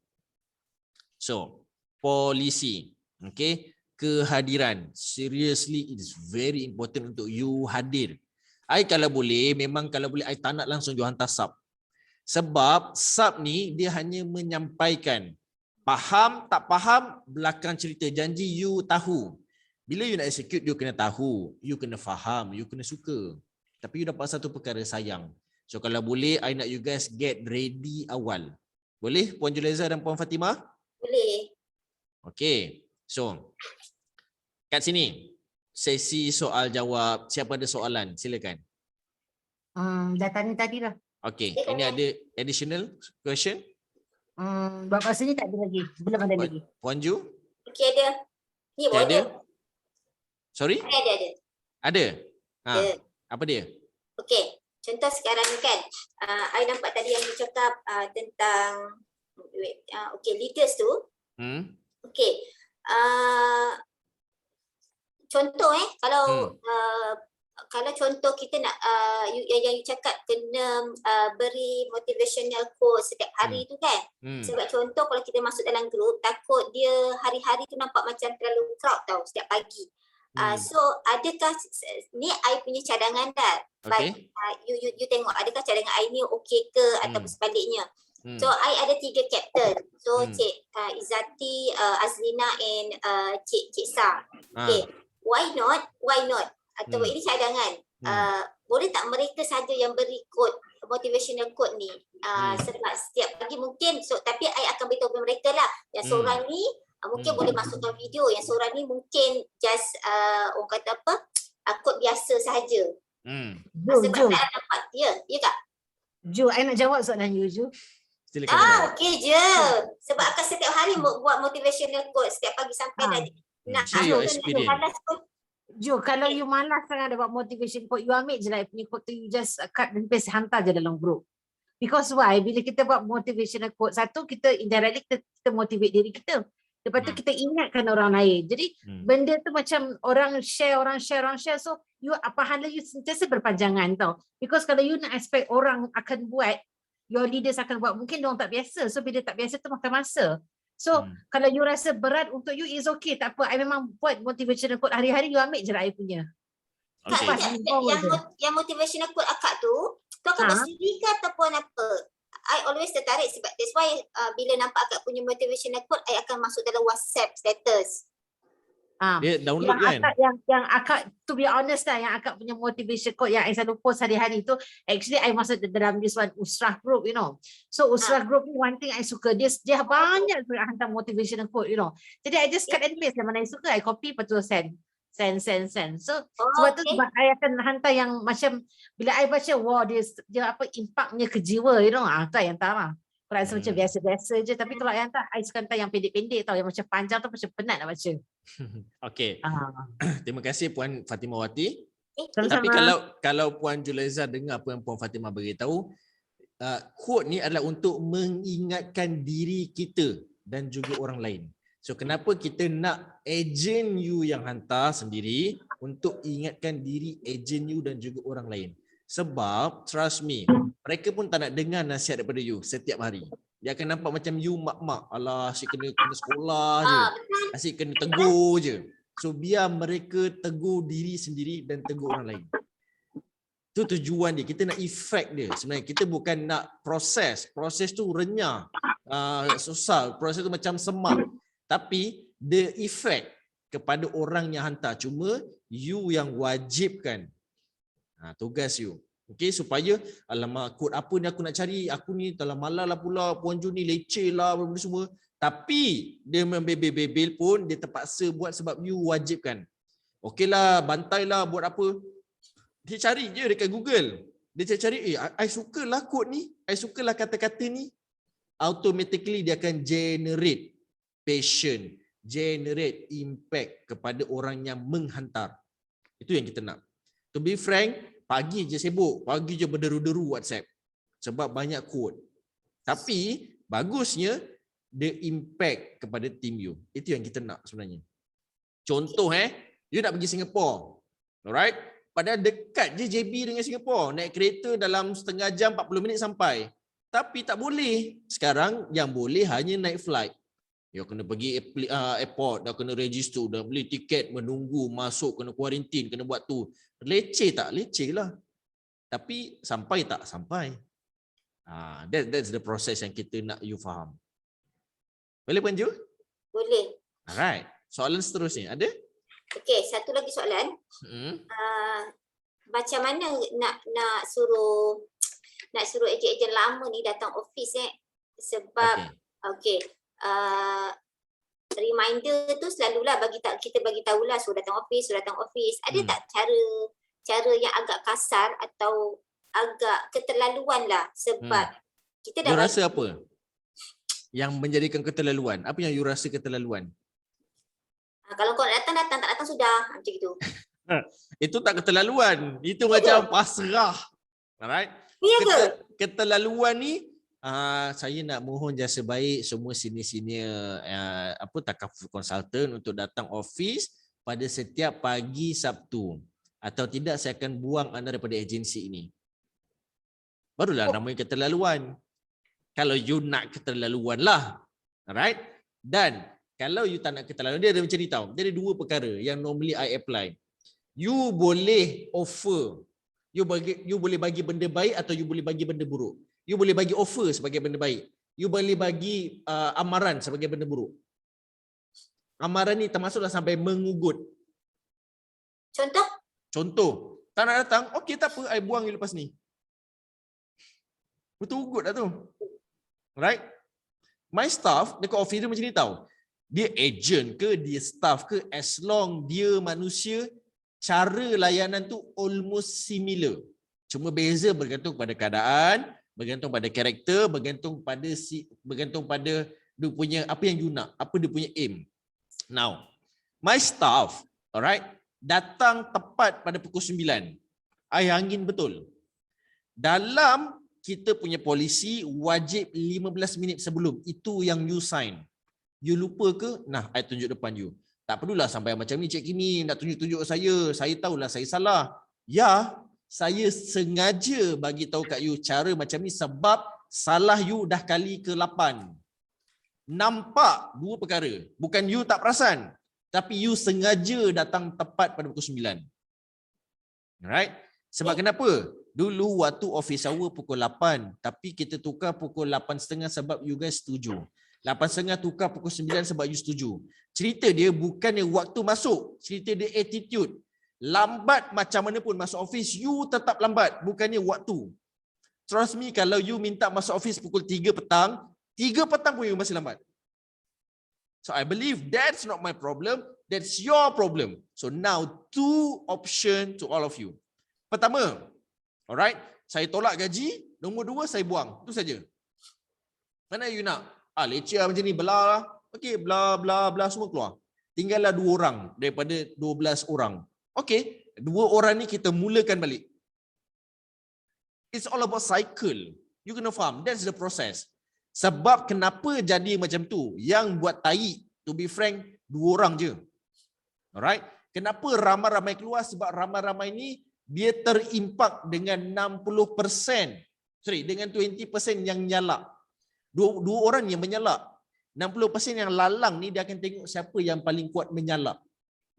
So, polisi. Okay? Kehadiran. Seriously, it is very important untuk you hadir. I kalau boleh, memang kalau boleh I tak nak langsung you hantar sub. Sebab sub ni dia hanya menyampaikan. Faham, tak faham, belakang cerita. Janji you tahu. Bila you nak execute, you kena tahu. You kena faham, you kena suka. Tapi you dapat satu perkara sayang. So kalau boleh, I nak you guys get ready awal. Boleh Puan Julaiza dan Puan Fatimah? Boleh. Okay. So, kat sini. Sesi soal jawab. Siapa ada soalan? Silakan. Dah tanya tadi lah. Okay, ini ada additional question? Buat masa ni tak ada lagi. Belum ada lagi. Puan Ju? Okey, ada. Ni Okay, ada? boleh. Sorry? Ada. Ada? Ada. Apa dia? Okey. Contoh sekarang ni kan, I nampak tadi yang dicakap tentang okey, leaders tu. Okey. Contoh kalau contoh kita nak yang you cakap kena beri motivational quote setiap hari tu kan. Sebab contoh kalau kita masuk dalam grup, takut dia hari-hari tu nampak macam terlalu crowd tau setiap pagi. So adakah ni I punya cadangan dah. Okay. You tengok adakah cadangan I ni okey ke ataupun sebaliknya. So I ada 3 captain. So Cik Izzati, Azlina and Cik Sa. Okay. Why not? Atau ini cadangan. Boleh tak mereka saja yang beri quote, motivational quote ni? Sebab setiap pagi mungkin, tapi I akan beritahu kepada mereka lah. Yang seorang ni mungkin boleh masukkan video. Yang seorang ni mungkin just orang kata apa? Quote biasa sahaja. Sebab tak dapat. Ya tak? Ju, I nak jawab soalan you, Ju. Silakan. Okey je. Sebab akan setiap hari buat motivational quote setiap pagi sampai dah nak Share your experience. Jo, kalau you malas sangat dapat motivation quote, you ambil je lah punya quote tu, you just cut and paste, hantar je dalam group. Because why? Bila kita buat motivational quote, satu, kita indirectly kita motivate diri kita. Lepas tu kita ingatkan orang lain. Jadi benda tu macam orang share. So you pahala you sentiasa berpanjangan tau. Because kalau you nak expect orang akan buat, your leaders akan buat, mungkin diorang tak biasa. So bila tak biasa tu makan masa. So kalau you rasa berat untuk you, is okay, tak apa. I memang buat motivational quote hari-hari, you ambil je lah I punya. Okay. Yang motivational quote akak tu akan bersendiri ke ataupun apa? I always tertarik sebab that's why bila nampak akak punya motivational quote, I akan masuk dalam WhatsApp status. Dia download kan? Yang akak, to be honest lah, yang akak punya motivation quote yang I selalu post hari-hari tu, actually I masuk dalam this one Usrah group, you know. So Usrah group ni one thing I suka, dia banyak hantar motivational quote, you know. Jadi I just cut and paste lah, mana I suka I copy lepas tu send. Send. So Oh, sebab tu okay. sebab I akan hantar yang macam bila I baca, wah dia apa impaknya ke jiwa, tu I hantar lah. Kalau I rasa macam biasa-biasa je, tapi kalau I hantar, I suka hantar yang pendek-pendek tau, yang macam panjang tu macam penat nak baca. Okey. Terima kasih Puan Fatimawati. Tapi Sama-sama. kalau Puan Julaiza dengar apa yang Puan Fatimah beritahu, quote ni adalah untuk mengingatkan diri kita dan juga orang lain. So kenapa kita nak ejen you yang hantar sendiri untuk ingatkan diri ejen you dan juga orang lain. Sebab trust me, mereka pun tak nak dengar nasihat daripada you setiap hari. Dia akan nampak macam you mak-mak. Alah, asyik kena sekolah je. Asyik kena tegur je. So biar mereka tegur diri sendiri dan tegur orang lain. Itu tujuan dia. Kita nak efek dia. Sebenarnya kita bukan nak proses. Proses tu renyah. Susah. Proses tu macam semak. Tapi the effect kepada orang yang hantar. Cuma you yang wajibkan. Tugas you. Okay, supaya alamak kod apa ni aku nak cari. Aku ni telah malas lah pula. Puan Ju ni leceh lah benda semua. Tapi dia membebel-bebel pun dia terpaksa buat sebab you wajibkan. Okey lah, bantai lah buat apa. Dia cari je dekat Google. Dia cari, I sukalah kod ni. I sukalah kata-kata ni. Automatically dia akan generate passion, generate impact kepada orang yang menghantar. Itu yang kita nak. To be frank, pagi je sibuk. Pagi je berderu-deru WhatsApp. Sebab banyak kod. Tapi bagusnya, the impact kepada team you. Itu yang kita nak sebenarnya. Contoh you nak pergi Singapore. Alright? Padahal dekat je JB dengan Singapore. Naik kereta dalam setengah jam 40 minit sampai. Tapi tak boleh. Sekarang yang boleh hanya naik flight. You kena pergi airport, dah kena register, dah beli tiket, menunggu, masuk, kena kuarantin, kena buat tu. Leceh tak? Leceh lah. Tapi sampai tak? Sampai. That's the process yang kita nak you faham. Boleh Puan Ju? Boleh. Alright. Soalan seterusnya ada? Okey, satu lagi soalan. Macam mana nak suruh ejen-ejen lama ni datang office sebab okey. Reminder tu selalulah kita bagi tahulah suruh datang office. Ada tak cara yang agak kasar atau agak keterlaluan lah sebab kita dah rasa apa yang menjadikan keterlaluan? Apa yang you rasa keterlaluan? Kalau kau nak datang, tak datang sudah. Macam itu. Itu tak keterlaluan. Itu macam pasrah. Alright? Ya ke? Keterlaluan ni, saya nak mohon jasa baik semua senior-senior takaful consultant untuk datang office pada setiap pagi Sabtu. Atau tidak, saya akan buang anda daripada agensi ini. Barulah namanya keterlaluan. Kalau you nak keterlaluan lah. Alright? Dan kalau you tak nak keterlaluan, dia ada macam ni tau. Dia ada dua perkara yang normally I apply. You boleh offer. You boleh bagi benda baik atau you boleh bagi benda buruk. You boleh bagi offer sebagai benda baik. You boleh bagi amaran sebagai benda buruk. Amaran ni termasuklah sampai mengugut. Contoh. Tak nak datang, okey tak apa, I buang you lepas ni. Betul ugut lah tu. Right? My staff dekat office dia macam ni tau. Dia agent ke, dia staff ke, as long dia manusia, cara layanan tu almost similar. Cuma beza bergantung pada keadaan, bergantung pada karakter, bergantung pada dia punya apa yang you nak, apa dia punya aim. Now, my staff, alright, datang tepat pada pukul 9. Air angin betul. Dalam kita punya polisi wajib 15 minit sebelum. Itu yang you sign. You lupa ke? Nah, I tunjuk depan you. Tak perlulah sampai macam ni Cik Kimi nak tunjuk-tunjuk saya. Saya tahulah saya salah. Ya, saya sengaja bagi tahu kat you cara macam ni sebab salah you dah kali ke-8. Nampak dua perkara. Bukan you tak perasan, tapi you sengaja datang tepat pada pukul 9. Alright? Sebab kenapa? Dulu waktu office hour pukul 8, tapi kita tukar pukul 8.30 sebab you guys setuju. 8.30 tukar pukul 9 sebab you setuju. Cerita dia bukannya waktu masuk, cerita dia attitude. Lambat macam mana pun masuk office, you tetap lambat, bukannya waktu. Trust me, kalau you minta masuk office pukul 3 petang, 3 petang pun you masih lambat. So I believe that's not my problem, that's your problem. So now 2 options to all of you. Pertama, alright, saya tolak gaji. Nombor 2, saya buang. Itu saja. Mana you nak? Leceh macam ni, belah lah. Okey, bla bla bla semua keluar. Tinggallah 2 orang daripada 12 orang. Okey, 2 orang ni kita mulakan balik. It's all about cycle. You kena faham, that's the process. Sebab kenapa jadi macam tu? Yang buat tai, to be frank, 2 orang je. Alright? Kenapa ramai-ramai keluar? Sebab ramai-ramai ni dia terimpak dengan 60%. Dengan 20% yang nyalak. 2 orang yang menyalak. 60% yang lalang ni dia akan tengok siapa yang paling kuat menyalak.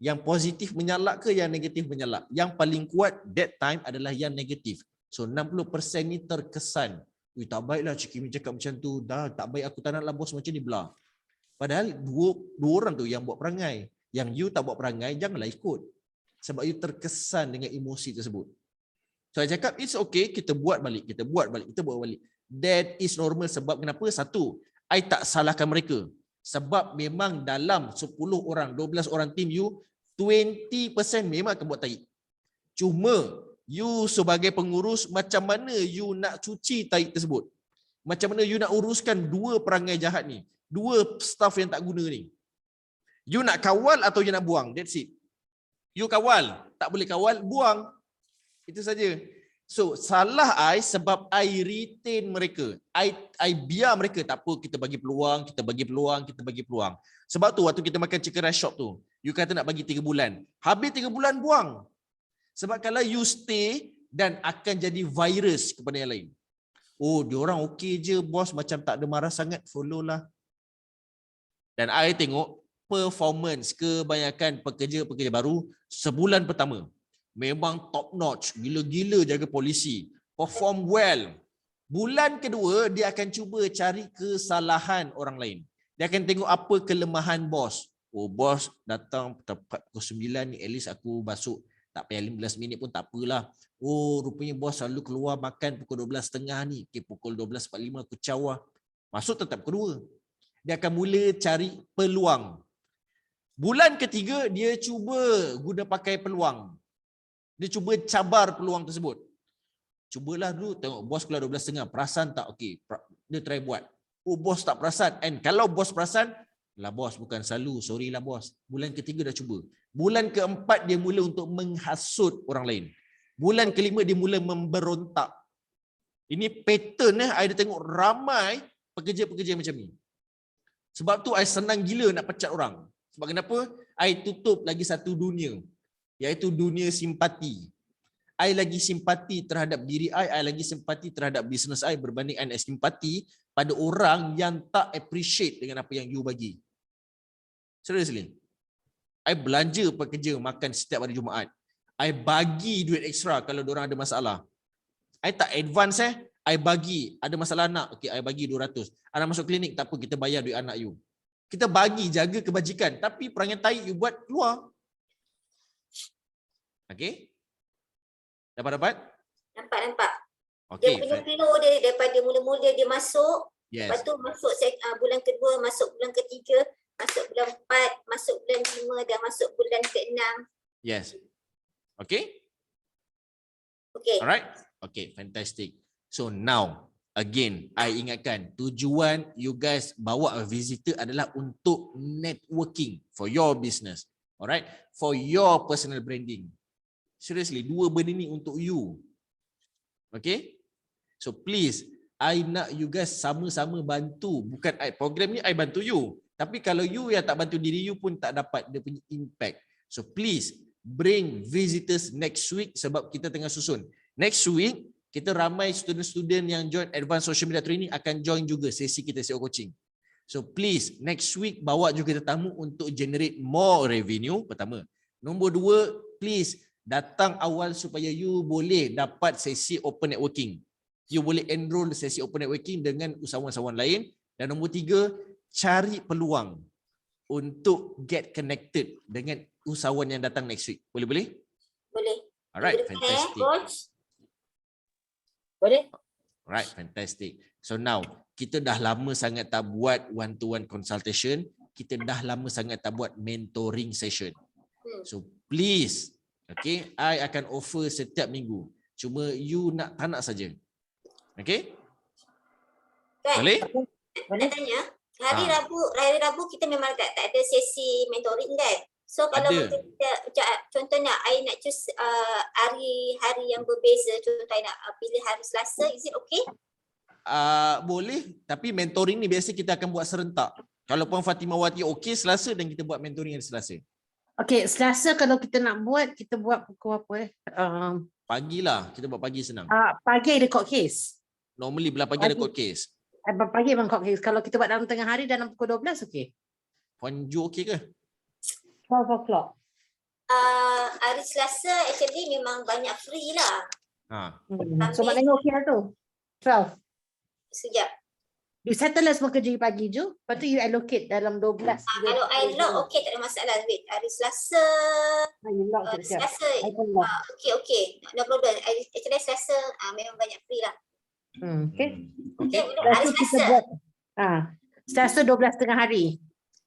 Yang positif menyalak ke yang negatif menyalak. Yang paling kuat that time adalah yang negatif. So 60% ni terkesan. Tak baiklah Cik Kimi cakap macam tu. Dah tak baik, aku tak naklah bos macam ni belah. Padahal dua orang tu yang buat perangai. Yang you tak buat perangai, janganlah ikut. Sebab you terkesan dengan emosi tersebut. So saya cakap it's okay, kita buat balik. That is normal. Sebab kenapa? Satu, I tak salahkan mereka. Sebab memang dalam 10 orang, 12 orang tim you, 20% memang akan buat tai. Cuma you sebagai pengurus, macam mana you nak cuci tai tersebut? Macam mana you nak uruskan 2 perangai jahat ni? 2 staff yang tak guna ni? You nak kawal atau you nak buang? That's it. You kawal, tak boleh kawal, buang. Itu saja. So salah I sebab I retain mereka. I biar mereka, tak apa, kita bagi peluang. Sebab tu waktu kita makan chicken rice shop tu, you kata nak bagi 3 bulan. Habis 3 bulan buang. Sebab kalau you stay dan akan jadi virus kepada yang lain. Oh, diorang okey je bos, macam tak ada marah sangat, follow lah. Dan I tengok performance kebanyakan pekerja-pekerja baru sebulan pertama memang top notch, gila-gila jaga polisi, perform well. Bulan kedua dia akan cuba cari kesalahan orang lain. Dia akan tengok apa kelemahan bos. Oh, bos datang tepat pukul 9 ni, at least aku masuk tak payah 15 minit pun tak apalah. Oh, rupanya bos selalu keluar makan pukul 12.30 ni. Okay, pukul 12.45 aku cawah. Masuk tetap kedua. Dia akan mula cari peluang. Bulan ketiga dia cuba guna pakai peluang. Dia cuba cabar peluang tersebut. Cubalah dulu tengok bos keluar 12.30. Perasan tak? Okey, dia try buat. Oh, bos tak perasan. And kalau bos perasan, lah bos bukan selalu, sorry lah bos. Bulan ketiga dah cuba. Bulan keempat dia mula untuk menghasut orang lain. Bulan kelima dia mula memberontak. Ini pattern I dah tengok ramai pekerja-pekerja macam ni. Sebab tu I senang gila nak pecat orang. Sebab kenapa? I tutup lagi satu dunia, iaitu dunia simpati. I lagi simpati terhadap diri I lagi simpati terhadap bisnes I berbanding I simpati pada orang yang tak appreciate dengan apa yang you bagi. Seriously. I belanja pekerja makan setiap hari Jumaat. I bagi duit ekstra kalau diorang ada masalah. I tak advance I bagi. Ada masalah anak, okay, I bagi 200. Anak masuk klinik, tak apa, kita bayar duit anak you. Kita bagi, jaga kebajikan. Tapi perangai tai you buat, keluar. Okay? Dapat? Nampak. Okay. Dia flow dia daripada mula-mula dia masuk. Yes. Lepas tu masuk bulan kedua, masuk bulan ketiga, masuk bulan 4, masuk bulan 5 dan masuk bulan ke-6. Yes. Okay? Okay. Alright? Okay, fantastic. So now, again, I ingatkan, tujuan you guys bawa a visitor adalah untuk networking for your business. Alright? For your personal branding. Seriously, 2 benda ni untuk you. Okay? So please, I nak you guys sama-sama bantu. Bukan program ni I bantu you. Tapi kalau you yang tak bantu diri you pun tak dapat dia punya impact. So please, bring visitors next week sebab kita tengah susun. Next week, kita ramai student-student yang join Advanced Social Media Training akan join juga sesi kita SEO Coaching. So please, next week bawa juga tetamu untuk generate more revenue, pertama. Nombor 2, please datang awal supaya you boleh dapat sesi open networking. You boleh enroll sesi open networking dengan usahawan-usahawan lain. Dan nombor 3, cari peluang untuk get connected dengan usahawan yang datang next week. Boleh? Boleh. Alright, fantastic. Boleh? Alright, fantastic. So now, kita dah lama sangat tak buat one-to-one consultation. kita dah lama sangat tak buat mentoring session. Hmm. So please, okay, I akan offer setiap minggu. Cuma you tak nak saja. Okay? Kan? Boleh? Nak tanya, hari Ha. Rabu kita memang tak ada sesi mentoring kan? So kalau Ada. macam kita, contohnya I nak choose hari-hari yang berbeza, contoh I nak pilih hari Selasa, is it okay? Boleh, tapi mentoring ni biasa kita akan buat serentak. Kalau Puan Fatimah Wati okey Selasa, dan kita buat mentoring hari Selasa. Okay, Selasa kalau kita nak buat, kita buat pukul apa Pagi lah, kita buat pagi senang. pagi ada court case. Normally belah pagi ada Pagi. court case. Pagi memang court case. Kalau kita buat dalam tengah hari dalam pukul 12, okay. Puan Ju okey ke? 12 o'clock. Hari Selasa actually memang banyak free lah. So maknanya okay lah tu. 12. Sekejap. You settle lah semua kerja you pagi je. Lepas tu you allocate dalam 12. Kalau I lock, okay, tak ada masalah. Wait, hari Selasa, You lock siap-siap. Selasa, I pun lock. okay. No problem. Actually Selasa memang banyak free lah. Okay. Okay, Lepas hari tu kita Selasa. buat Selasa 12 tengah hari.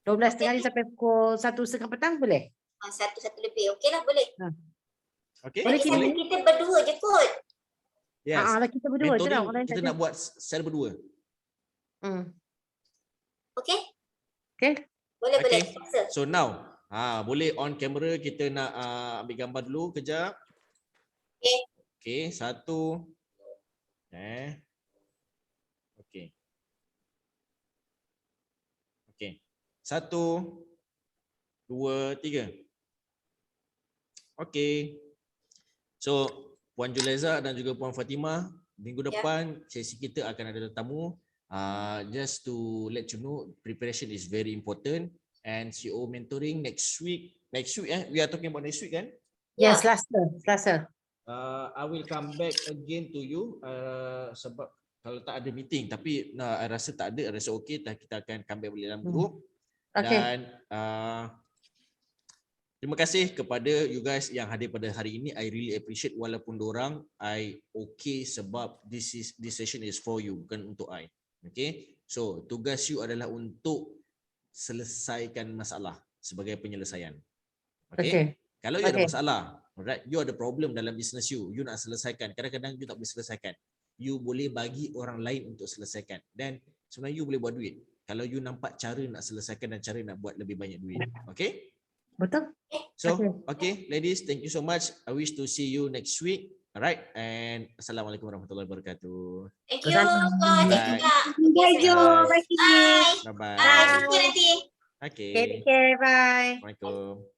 12 tengah hari sampai pukul 1:30 petang boleh? Satu lebih. Okay lah, boleh. Okey? Boleh Lagi satu kita berdua je kot. Yes. Lah kita berdua je lah. Mentoring Orang lain kita tak ada. nak buat secara berdua. Okay? Okay. Boleh. Okay. Selasa. So now, boleh on camera, kita nak ambil gambar dulu kejap. Okay. Okay, satu. Okay. Okay. 1, 2, 3. Okay. So, Puan Julaiza dan juga Puan Fatimah, minggu depan sesi kita akan ada tetamu. Just to let you know, preparation is very important, and CO mentoring next week we are talking about next week kan? Yes, Selasa. I will come back again to you sebab kalau tak ada meeting, tapi I rasa tak ada, I rasa okey, kita akan come back balik dalam group. Okay. Dan terima kasih kepada you guys yang hadir pada hari ini. I really appreciate, walaupun dorang I okay sebab this session is for you, bukan untuk I. Okay, so tugas you adalah untuk selesaikan masalah sebagai penyelesaian. Okay. Kalau you ada masalah, alright, you ada problem dalam business you nak selesaikan. Kadang-kadang you tak boleh selesaikan. You boleh bagi orang lain untuk selesaikan. Dan sebenarnya you boleh buat duit kalau you nampak cara nak selesaikan dan cara nak buat lebih banyak duit. Okay? Betul? So, okay, ladies, thank you so much. I wish to see you next week. Alright, and Assalamualaikum warahmatullahi wabarakatuh. Thank you. Thank you. Bye, Jo. Bye. Bye. Bye-bye. Bye. See you nanti. Okay. Take care. Bye. Assalamualaikum.